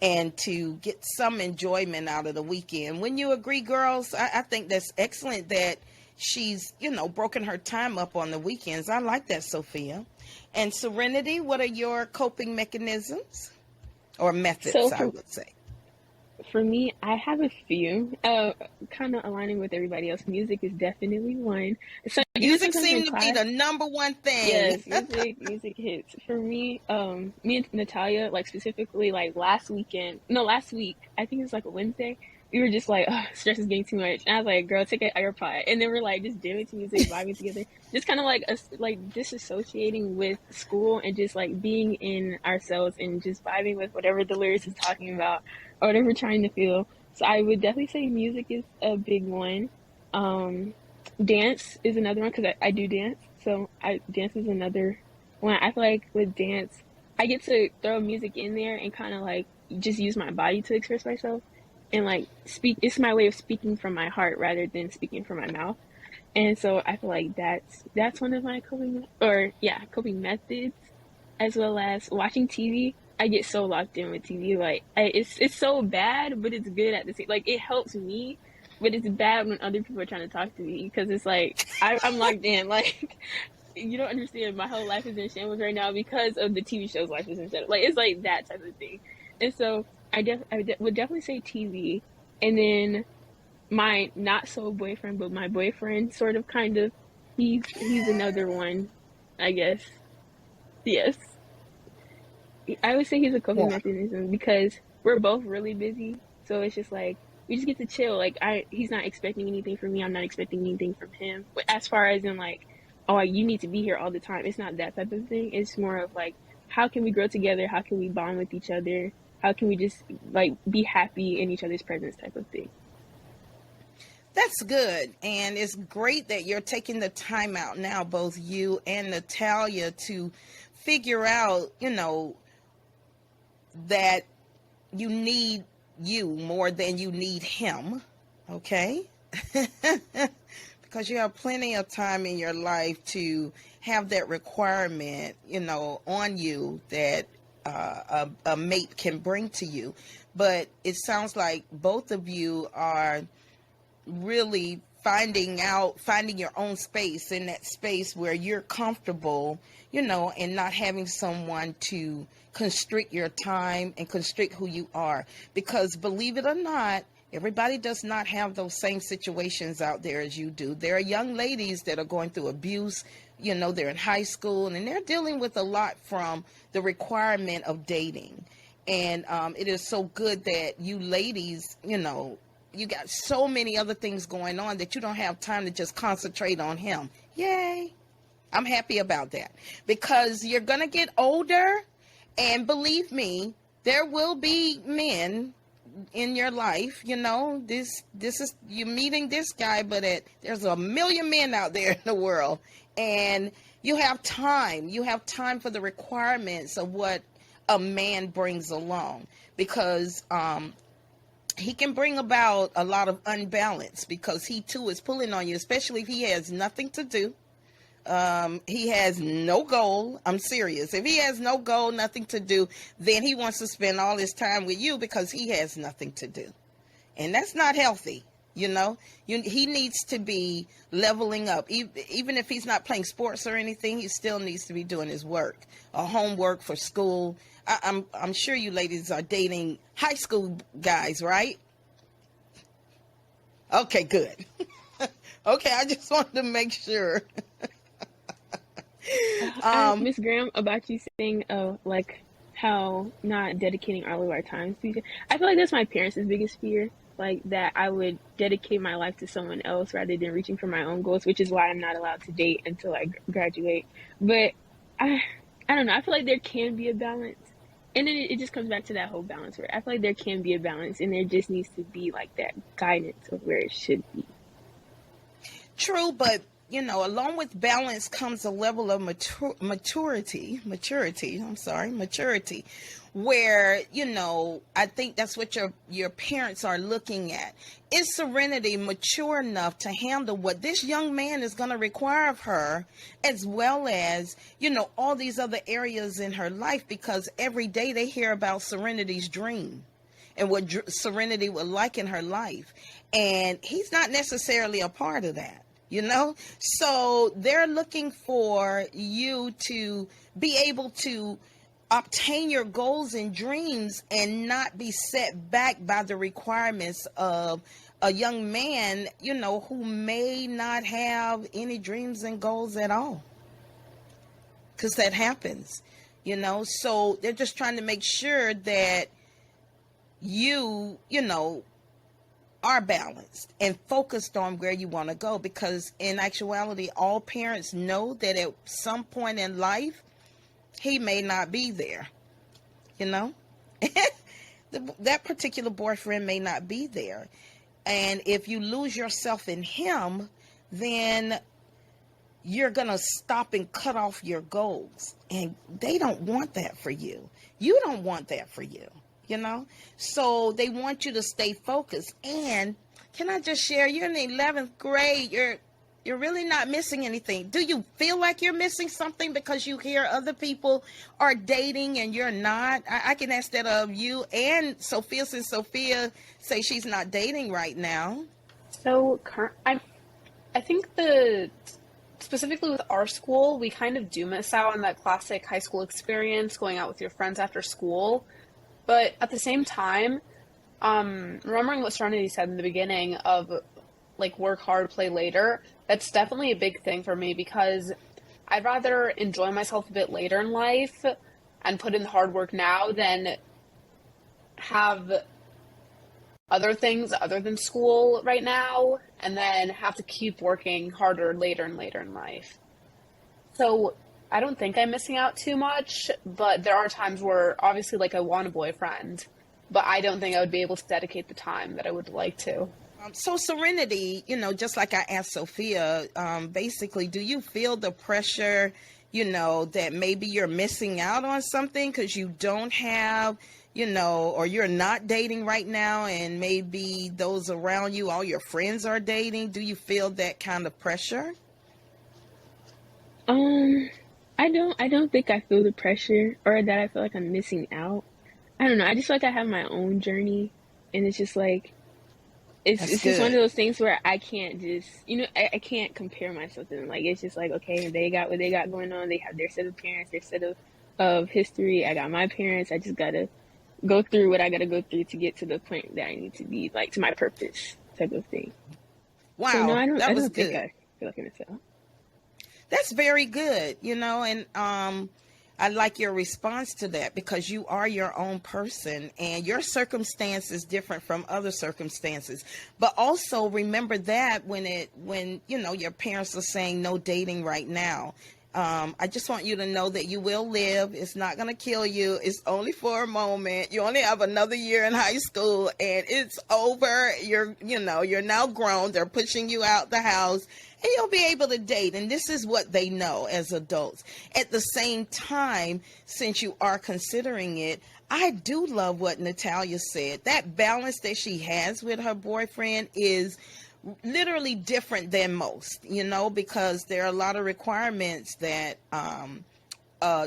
and to get some enjoyment out of the weekend. When you agree, girls, I think that's excellent that she's, broken her time up on the weekends. I like that, Sophia. And Serenity, what are your coping mechanisms or So methods, I for would say? for me, I have a few. Kind of aligning with everybody else. Music is definitely one. So even Music sometimes in seemed to be class, the number one thing. yes, music hits. For me, me and Natalia, like specifically, like last week, I think it was like a Wednesday. We were just like, oh, stress is getting too much. And I was like, girl, take an AirPod. And then we're like, just jamming to music, vibing together. Just kind of like us, like disassociating with school and just like being in ourselves and just vibing with whatever the lyrics is talking about or whatever we're trying to feel. So I would definitely say music is a big one. Um, Dance is another one because I do dance. So dance is another one. I feel like with dance, I get to throw music in there and kind of like just use my body to express myself and like speak. It's my way of speaking from my heart rather than speaking from my mouth. And so I feel like that's one of my coping methods, as well as watching TV. I get so locked in with TV, like it's so bad, but it's good at the same. Like it helps me, but it's bad when other people are trying to talk to me because it's like I'm locked in. Like you don't understand. My whole life is in shambles right now because of the TV show's life is in shambles. Like it's like that type of thing. And so would definitely say TV, and then my not so boyfriend, but my boyfriend, sort of, kind of. He's another one, I guess. Yes, I would say he's a coping Yeah. mechanism because we're both really busy, So it's just like we just get to chill. Like he's not expecting anything from me. I'm not expecting anything from him. But as far as in like, oh, you need to be here all the time. It's not that type of thing. It's more of like, how can we grow together? How can we bond with each other? How can we just like be happy in each other's presence type of thing. That's good. And it's great that you're taking the time out now, both you and Natalia, to figure out, that you need you more than you need him. Okay? Because you have plenty of time in your life to have that requirement, on you that a mate can bring to you. But it sounds like both of you are really finding your own space, in that space where you're comfortable, and not having someone to constrict your time and constrict who you are. Because believe it or not, everybody does not have those same situations out there as you do. There are young ladies that are going through abuse, they're in high school and they're dealing with a lot from the requirement of dating. And it is so good that you ladies, you got so many other things going on that you don't have time to just concentrate on him. Yay. I'm happy about that, because you're going to get older, and believe me, there will be men in your life. This is, you're meeting this guy, but there's a million men out there in the world, and you have time for the requirements of what a man brings along, because he can bring about a lot of unbalance, because he too is pulling on you, especially if he has nothing to do. He has no goal. I'm serious. If he has no goal, nothing to do, then he wants to spend all his time with you because he has nothing to do. And that's not healthy. He needs to be leveling up. Even if he's not playing sports or anything, he still needs to be doing his work, homework for school. I'm sure you ladies are dating high school guys, right? Okay, good. Okay, I just wanted to make sure. Miss Graham, about you saying, like how not dedicating all of our time to each other. I feel like that's my parents' biggest fear, like that I would dedicate my life to someone else rather than reaching for my own goals, which is why I'm not allowed to date until I graduate. But I don't know. I feel like there can be a balance. And then it just comes back to that whole balance where I feel like there can be a balance, and there just needs to be like that guidance of where it should be. True, but along with balance comes a level of maturity, where, I think that's what your parents are looking at. Is Serenity mature enough to handle what this young man is going to require of her, as well as, all these other areas in her life? Because every day they hear about Serenity's dream and what Serenity would like in her life. And he's not necessarily a part of that. So they're looking for you to be able to obtain your goals and dreams and not be set back by the requirements of a young man, who may not have any dreams and goals at all. Because that happens, so they're just trying to make sure that you are balanced and focused on where you want to go, because in actuality, all parents know that at some point in life, he may not be there, that particular boyfriend may not be there. And if you lose yourself in him, then you're going to stop and cut off your goals. And they don't want that for you. You don't want that for you. So they want you to stay focused. And can I just share, you're in the 11th grade, you're really not missing anything. Do you feel like you're missing something because you hear other people are dating and you're not? I can ask that of you and Sophia, since Sophia say she's not dating right now. So I think specifically with our school, we kind of do miss out on that classic high school experience, going out with your friends after school. But at the same time, remembering what Serenity said in the beginning of like work hard, play later, that's definitely a big thing for me, because I'd rather enjoy myself a bit later in life and put in the hard work now than have other things other than school right now, and then have to keep working harder later and later in life. So I don't think I'm missing out too much, but there are times where obviously like I want a boyfriend, but I don't think I would be able to dedicate the time that I would like to. So Serenity, just like I asked Sophia, basically, do you feel the pressure, that maybe you're missing out on something because you don't have, or you're not dating right now, and maybe those around you, all your friends are dating? Do you feel that kind of pressure? Um, I don't think I feel the pressure or that I feel like I'm missing out. I don't know. I just feel like I have my own journey, and it's just like That's it's just one of good. those things where I can't just I can't compare myself to them. Like it's just like okay, they got what they got going on. They have their set of parents, their set of history. I got my parents. I just gotta go through what I gotta go through to get to the point that I need to be, like to my purpose type of thing. So no, Wow, I that was don't think good. I feel like I'm missing out. That's very good, and I like your response to that because you are your own person and your circumstance is different from other circumstances. But also remember that when your parents are saying no dating right now. I just want you to know that you will live. It's not going to kill you. It's only for a moment. You only have another year in high school and it's over. You're now grown. They're pushing you out the house and you'll be able to date. And this is what they know as adults. At the same time, since you are considering it, I do love what Natalia said. That balance that she has with her boyfriend is literally different than most, because there are a lot of requirements that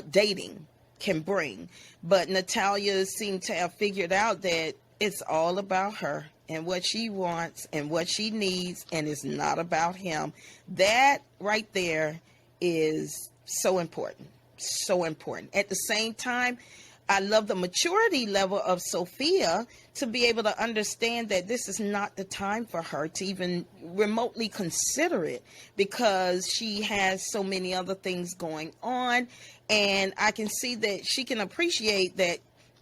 dating can bring. But Natalia seemed to have figured out that it's all about her and what she wants and what she needs, and it's not about him. That right there is so important. So important. At the same time, I love the maturity level of Sophia to be able to understand that this is not the time for her to even remotely consider it because she has so many other things going on. And I can see that she can appreciate that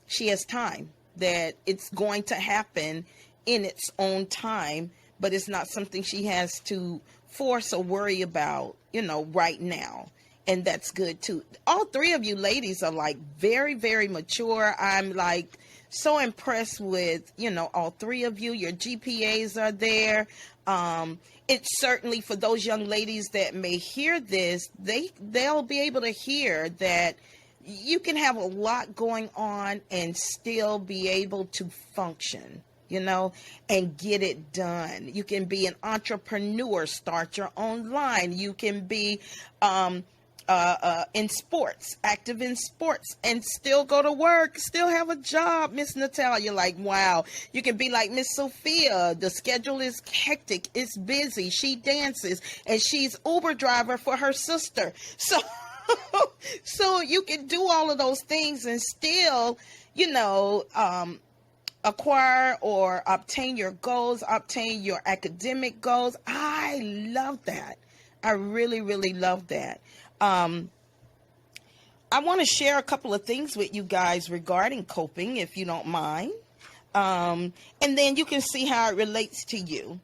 she has time, that it's going to happen in its own time, but it's not something she has to force or worry about, right now. And that's good too. All three of you ladies are like very, very mature. I'm like so impressed with, all three of you. Your GPAs are there. It's certainly for those young ladies that may hear this, they'll be able to hear that you can have a lot going on and still be able to function, and get it done. You can be an entrepreneur, start your own line. You can be in sports, active in sports, and still go to work, still have a job, Miss Natalia. Like, wow. You can be like Miss Sophia. The schedule is hectic. It's busy. She dances, and she's Uber driver for her sister. So, so you can do all of those things and still, acquire or obtain your goals, obtain your academic goals. I love that. I really, really love that. Um, I want to share a couple of things with you guys regarding coping, if you don't mind. And then you can see how it relates to you.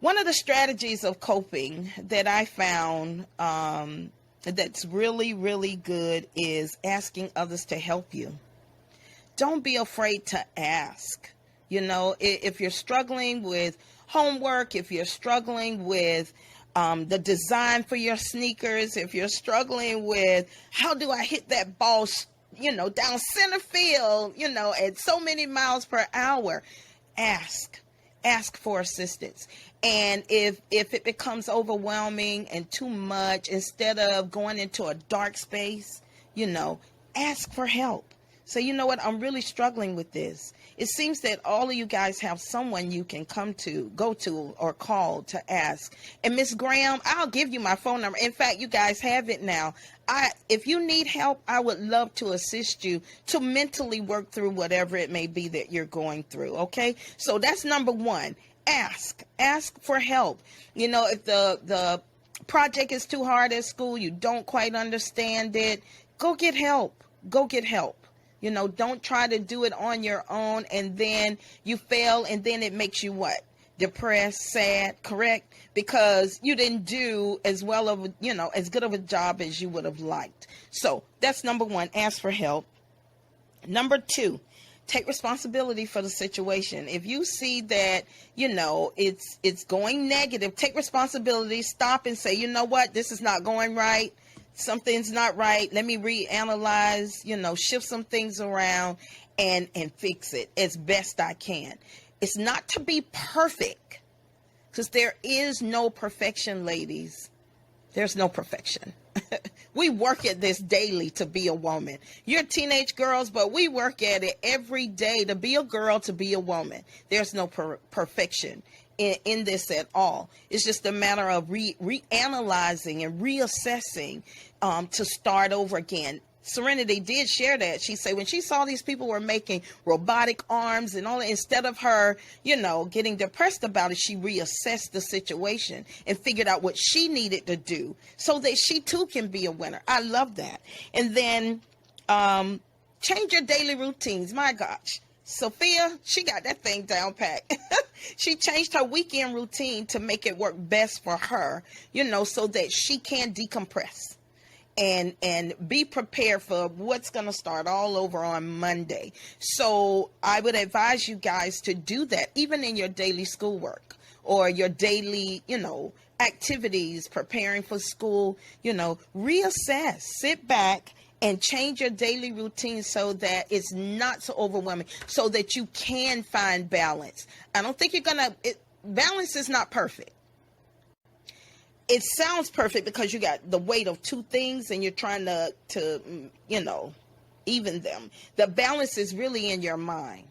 One of the strategies of coping that I found that's really, really good is asking others to help you. Don't be afraid to ask. If you're struggling with homework, if you're struggling with the design for your sneakers, if you're struggling with how do I hit that ball, down center field, at so many miles per hour, ask for assistance. And if it becomes overwhelming and too much, instead of going into a dark space, ask for help. So you know what? I'm really struggling with this. It seems that all of you guys have someone you can go to, or call to ask. And Miss Graham, I'll give you my phone number. In fact, you guys have it now. If you need help, I would love to assist you to mentally work through whatever it may be that you're going through. Okay. So that's number one. Ask for help. If the project is too hard at school, you don't quite understand it, go get help. You know, don't try to do it on your own and then you fail and then it makes you what? Depressed, sad, correct? Because you didn't do as well of, as good of a job as you would have liked. So that's number one, ask for help. Number two, take responsibility for the situation. If you see that, it's going negative, take responsibility, stop and say, you know what, this is not going right. Something's not right. Let me reanalyze, shift some things around and fix it as best I can. It's not to be perfect, because there is no perfection, ladies. There's no perfection. We work at this daily to be a woman. You're teenage girls, but we work at it every day to be a girl, to be a woman. There's no perfection in this at all. It's just a matter of reanalyzing and reassessing to start over again. Serenity did share that. She said when she saw these people were making robotic arms and all that, instead of her, getting depressed about it, she reassessed the situation and figured out what she needed to do so that she too can be a winner. I love that. And then change your daily routines. My gosh. Sophia, she got that thing down pat. She changed her weekend routine to make it work best for her, so that she can decompress and be prepared for what's going to start all over on Monday. So I would advise you guys to do that, even in your daily schoolwork or your daily, activities, preparing for school, reassess, sit back and change your daily routine so that it's not so overwhelming, so that you can find balance. I don't think balance is not perfect. It sounds perfect because you got the weight of two things and you're trying to even them. The balance is really in your mind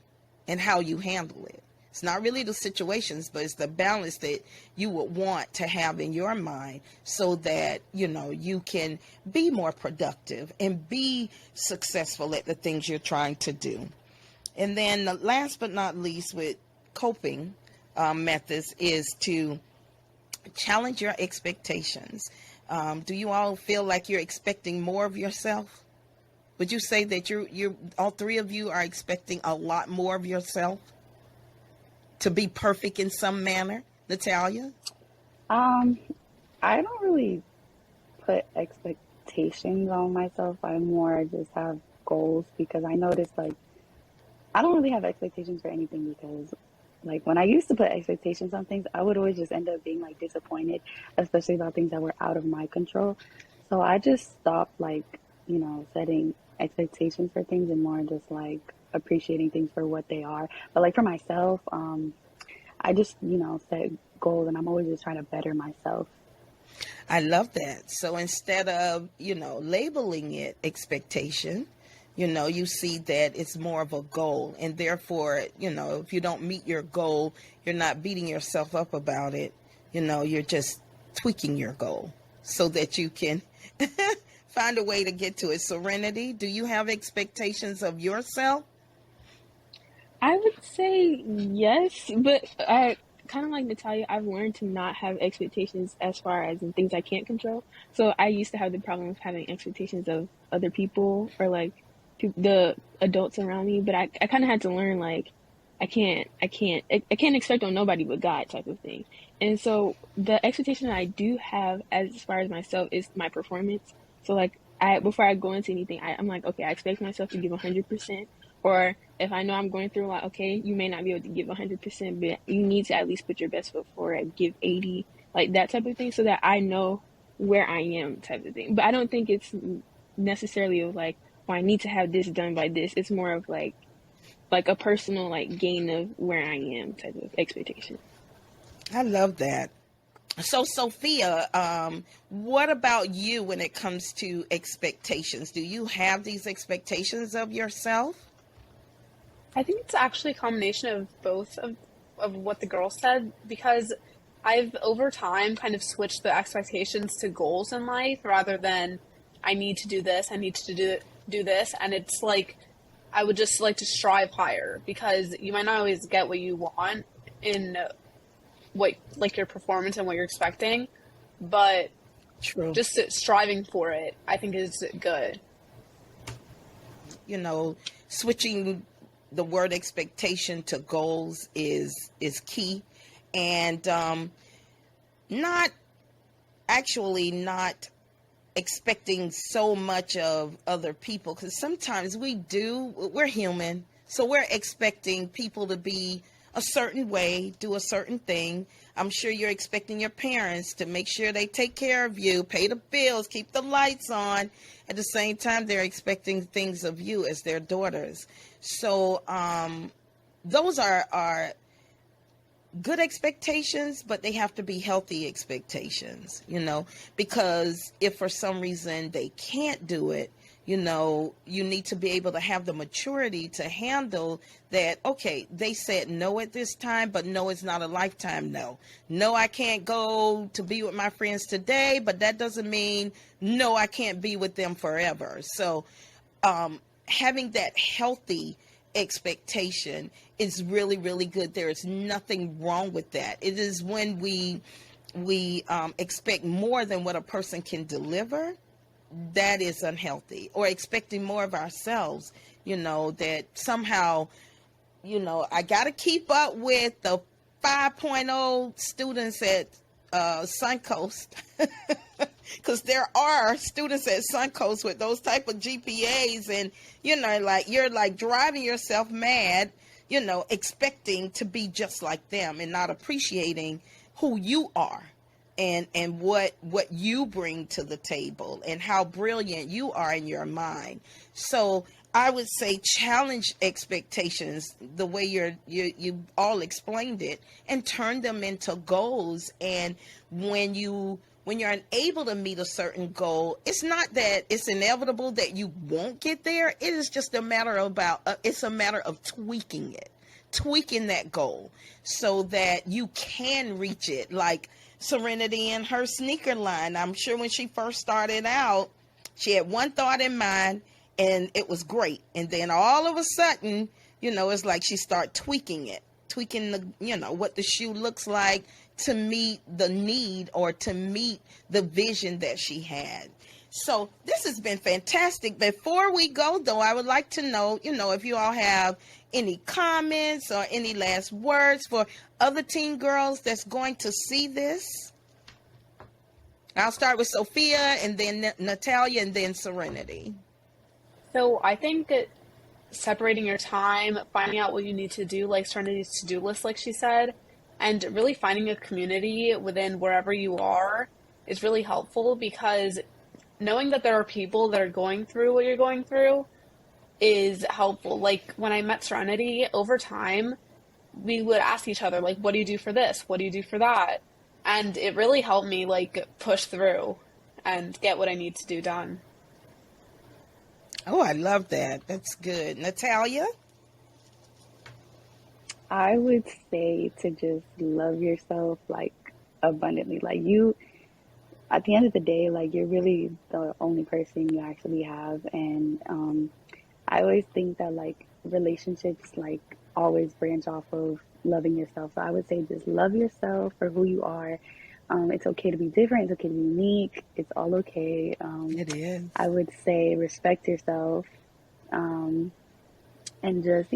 and how you handle it. It's not really the situations, but it's the balance that you would want to have in your mind so that, you can be more productive and be successful at the things you're trying to do. And then the last but not least with coping methods is to challenge your expectations. Do you all feel like you're expecting more of yourself? Would you say that you're all three of you are expecting a lot more of yourself to be perfect in some manner? Natalia? I don't really put expectations on myself. I more just have goals, because I notice I don't really have expectations for anything, because when I used to put expectations on things, I would always just end up being disappointed, especially about things that were out of my control. So I just stopped setting expectations for things and more just appreciating things for what they are. But for myself, I just, set goals and I'm always just trying to better myself. I love that. So instead of, labeling it expectation, you see that it's more of a goal, and therefore, if you don't meet your goal, you're not beating yourself up about it. You're just tweaking your goal so that you can find a way to get to it. Serenity, do you have expectations of yourself? I would say yes, but I kind of like Natalia, I've learned to not have expectations as far as in things I can't control. So I used to have the problem of having expectations of other people or the adults around me, but I kind of had to learn I can't expect on nobody but God type of thing. And so the expectation that I do have as far as myself is my performance. So before I go into anything, I'm okay, I expect myself to give 100%. Or if I know I'm going through a lot, okay, you may not be able to give 100%, but you need to at least put your best foot forward, give 80, that type of thing, so that I know where I am type of thing. But I don't think it's necessarily of I need to have this done by this. It's more of a personal gain of where I am type of expectation. I love that. So Sophia, what about you when it comes to expectations? Do you have these expectations of yourself? I think it's actually a combination of both of what the girl said, because I've over time kind of switched the expectations to goals in life rather than I need to do this, I need to do this, and it's I would just like to strive higher, because you might not always get what you want in what your performance and what you're expecting, but True. Just striving for it, I think, is good. switching the word expectation to goals is key, and not not expecting so much of other people, because sometimes we're human, so we're expecting people to be a certain way, do a certain thing. I'm sure you're expecting your parents to make sure they take care of you, pay the bills, keep the lights on. At the same time, they're expecting things of you as their daughters. So those are good expectations, but they have to be healthy expectations, because if for some reason they can't do it, you need to be able to have the maturity to handle that. Okay, they said no at this time, but no, it's not a lifetime no. No, I can't go to be with my friends today, but that doesn't mean no, I can't be with them forever. So having that healthy expectation is really, really good. There is nothing wrong with that. It is when we expect more than what a person can deliver, that is unhealthy. Or expecting more of ourselves, that somehow, I got to keep up with the 5.0 students at Suncoast, because there are students at Suncoast with those type of GPAs, and you're like driving yourself mad, expecting to be just like them and not appreciating who you are and what you bring to the table and how brilliant you are in your mind. So I would say challenge expectations the way you all explained it, and turn them into goals. And when you're unable to meet a certain goal, it's not that it's inevitable that you won't get there. It is just a matter of tweaking that goal so that you can reach it. Like Cerenity and her sneaker line. I'm sure when she first started out, she had one thought in mind, and it was great. And then all of a sudden, it's like she started tweaking the, what the shoe looks like to meet the need or to meet the vision that she had. So this has been fantastic. Before we go, though, I would like to know, if you all have any comments or any last words for other teen girls that's going to see this. I'll start with Sophia, and then Natalia, and then Cerenity. So I think that separating your time, finding out what you need to do, like Serenity's to-do list, like she said, and really finding a community within wherever you are is really helpful, because knowing that there are people that are going through what you're going through is helpful. Like when I met Serenity, over time, we would ask each other, like, what do you do for this? What do you do for that? And it really helped me, like, push through and get what I need to do done. Oh, I love that. That's good. Natalia? I would say to just love yourself, like, abundantly. Like, at the end of the day, like, you're really the only person you actually have. And I always think that, like, relationships, like, always branch off of loving yourself. So I would say just love yourself for who you are. It's okay to be different. It's okay to be unique. It's all okay. It is. I would say respect yourself, and just,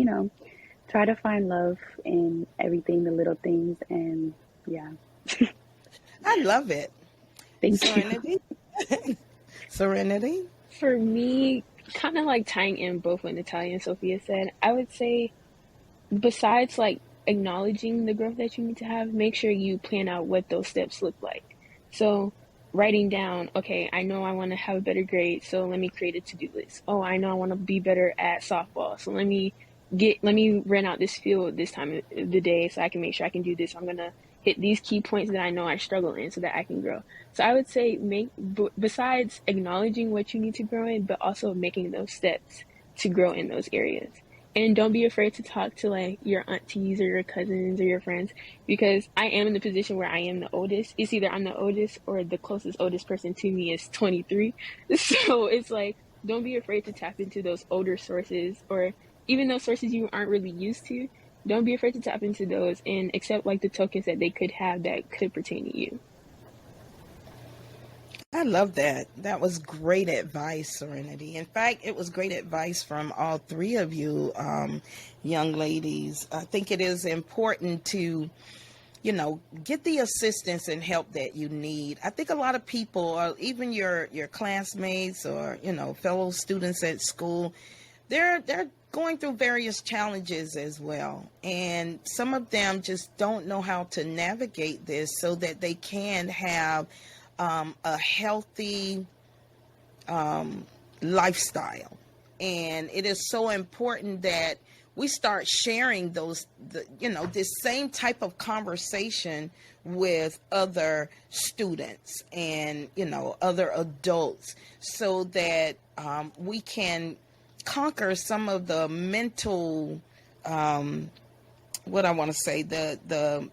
try to find love in everything, the little things. And yeah. I love it. Thank Serenity? Serenity? For me, kind of like tying in both what Natalia and Sophia said, I would say besides like acknowledging the growth that you need to have, make sure you plan out what those steps look like. So writing down, okay, I know I want to have a better grade, so let me create a to-do list. Oh, I know I want to be better at softball, so let me rent out this field this time of the day so I can make sure I can do this. I'm going to hit these key points that I know I struggle in so that I can grow. So I would say besides acknowledging what you need to grow in, but also making those steps to grow in those areas. And don't be afraid to talk to like your aunties or your cousins or your friends, because I am in the position where I am the oldest. It's either I'm the oldest or the closest oldest person to me is 23. So it's like, don't be afraid to tap into those older sources, or even those sources you aren't really used to. Don't be afraid to tap into those and accept like the tokens that they could have that could pertain to you. I love that. That was great advice, Serenity. In fact, it was great advice from all three of you, young ladies. I think it is important to, get the assistance and help that you need. I think a lot of people, or even your classmates or, fellow students at school, they're going through various challenges as well. And some of them just don't know how to navigate this so that they can have a healthy lifestyle. And it is so important that we start sharing this same type of conversation with other students and, other adults, so that we can conquer some of the mental, what I want to say, the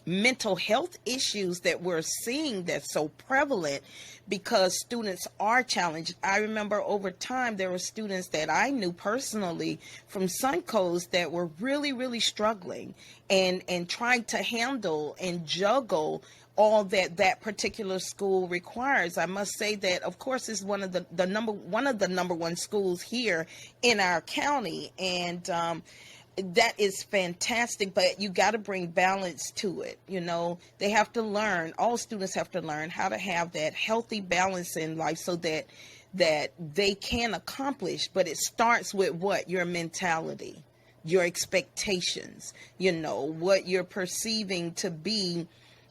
mental health issues that we're seeing that's so prevalent, because students are challenged. I remember over time there were students that I knew personally from Suncoast that were really, really struggling and trying to handle and juggle all that particular school requires. I must say that, of course, it's one of the number one schools here in our county, and that is fantastic, but you got to bring balance to it. They have to learn, all students have to learn how to have that healthy balance in life so that they can accomplish. But it starts with what? Your mentality, your expectations, what you're perceiving to be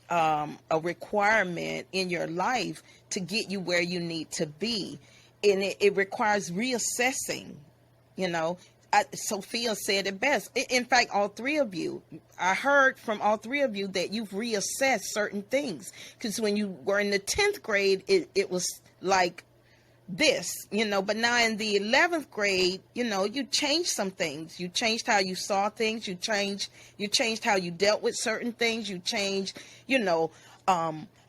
a requirement in your life to get you where you need to be. And it requires reassessing, Sophia said it best. In fact, all three of you, I heard from all three of you that you've reassessed certain things. Because when you were in the 10th grade, it was like this, but now in the 11th grade, you changed some things. You changed how you saw things. You changed how you dealt with certain things. You changed,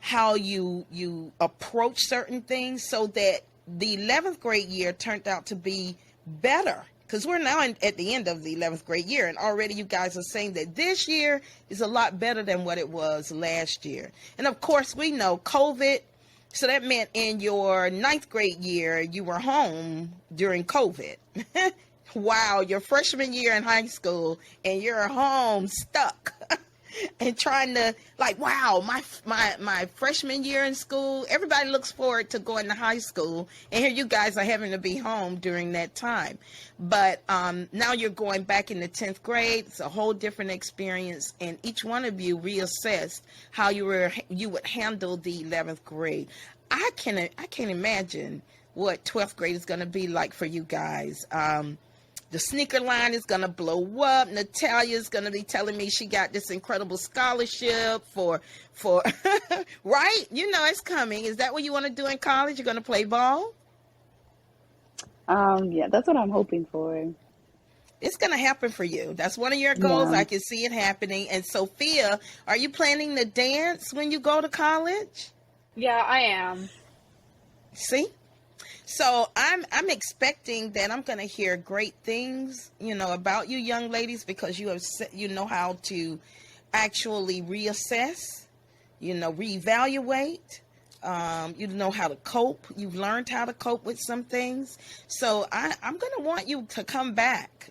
how you approach certain things, so that the 11th grade year turned out to be better. Because we're now at the end of the 11th grade year, and already you guys are saying that this year is a lot better than what it was last year. And of course, we know COVID, so that meant in your 9th grade year, you were home during COVID. Wow, your freshman year in high school, and you're home stuck. And trying to, wow, my freshman year in school, everybody looks forward to going to high school, and here you guys are having to be home during that time. But now you're going back in the 10th grade. It's a whole different experience, and each one of you reassessed how you would handle the 11th grade. I can't imagine what 12th grade is going to be like for you guys. The sneaker line is going to blow up. Natalia is going to be telling me she got this incredible scholarship for right? It's coming. Is that what you want to do in college? You're going to play ball? Yeah, that's what I'm hoping for. It's going to happen for you. That's one of your goals. Yeah. I can see it happening. And Sophia, are you planning to dance when you go to college? Yeah, I am. See? So I'm expecting that I'm going to hear great things, about you young ladies, because you know how to actually reassess, reevaluate. You know how to cope. You've learned how to cope with some things. So I'm going to want you to come back,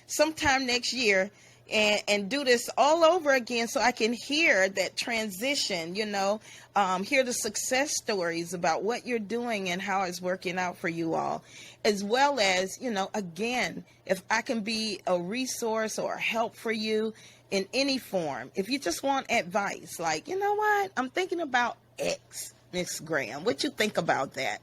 sometime next year and do this all over again, so I can hear that transition, hear the success stories about what you're doing and how it's working out for you all, as well as, again, if I can be a resource or a help for you in any form. If you just want advice, like, what, I'm thinking about X, Miss Graham, what you think about that?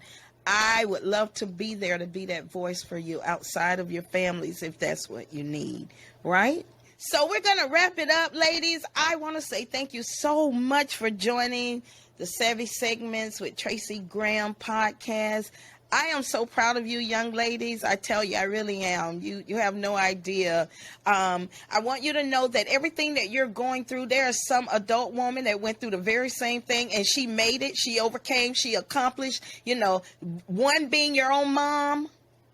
I would love to be there to be that voice for you outside of your families, if that's what you need, right? So we're going to wrap it up, ladies. I want to say thank you so much for joining the Savvy Segments with Tracy Graham podcast. I am so proud of you, young ladies. I tell you, I really am. You have no idea. I want you to know that everything that you're going through, there is some adult woman that went through the very same thing, and she made it. She overcame. She accomplished. One being your own mom.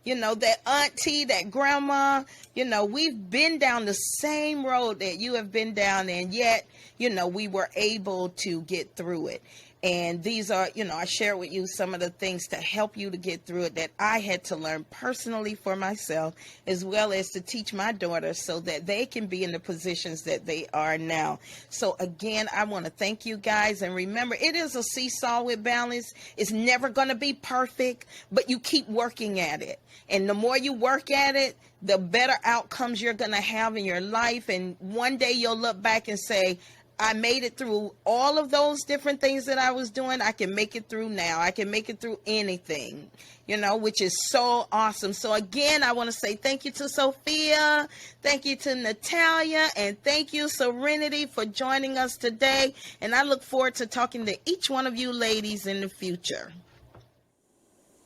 That auntie, that grandma, we've been down the same road that you have been down, and yet, we were able to get through it. And these are, I share with you some of the things to help you to get through it that I had to learn personally for myself, as well as to teach my daughters so that they can be in the positions that they are now. So again, I want to thank you guys. And remember, it is a seesaw with balance. It's never going to be perfect, but you keep working at it. And the more you work at it, the better outcomes you're going to have in your life. And one day you'll look back and say, I made it through all of those different things that I was doing. I can make it through now. I can make it through anything, which is so awesome. So again, I want to say thank you to Sophia. Thank you to Natalia. And thank you, Cerenity, for joining us today. And I look forward to talking to each one of you ladies in the future.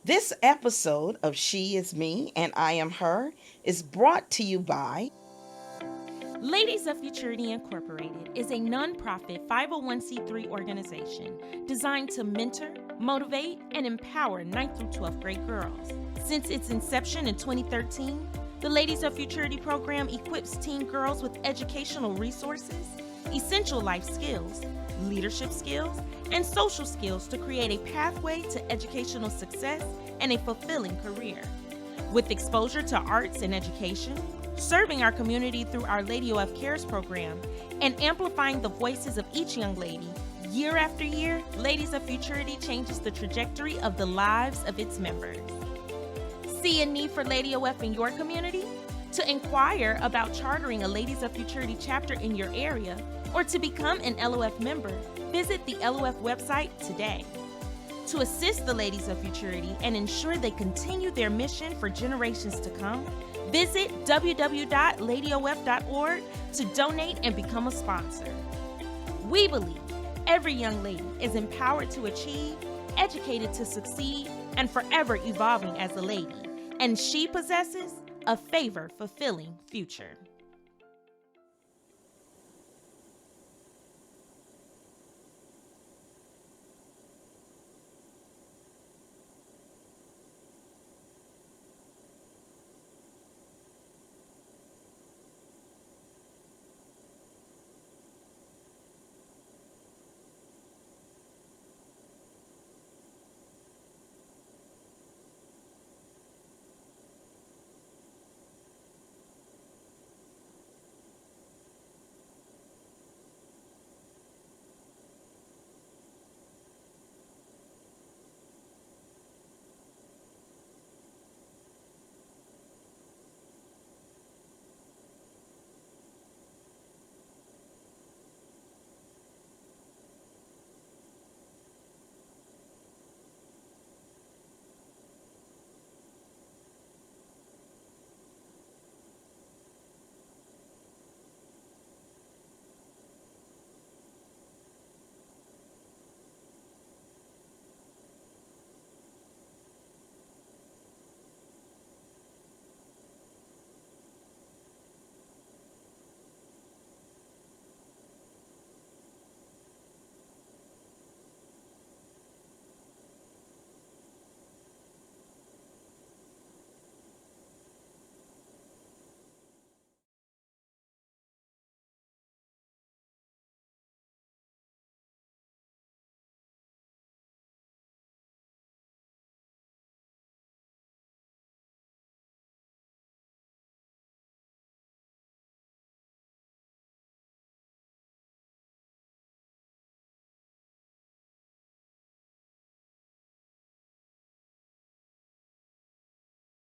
This episode of She Is Me and I Am Her is brought to you by Ladies of Futurity Incorporated is a nonprofit 501c3 organization designed to mentor, motivate, and empower 9th through 12th grade girls. Since its inception in 2013, the Ladies of Futurity program equips teen girls with educational resources, essential life skills, leadership skills, and social skills to create a pathway to educational success and a fulfilling career. With exposure to arts and education, serving our community through our Lady OF Cares program, and amplifying the voices of each young lady, year after year, Ladies of Futurity changes the trajectory of the lives of its members. See a need for Lady OF in your community? To inquire about chartering a Ladies of Futurity chapter in your area, or to become an LOF member, visit the LOF website today. To assist the Ladies of Futurity and ensure they continue their mission for generations to come, visit www.ladyof.org to donate and become a sponsor. We believe every young lady is empowered to achieve, educated to succeed, and forever evolving as a lady, and she possesses a favor-fulfilling future.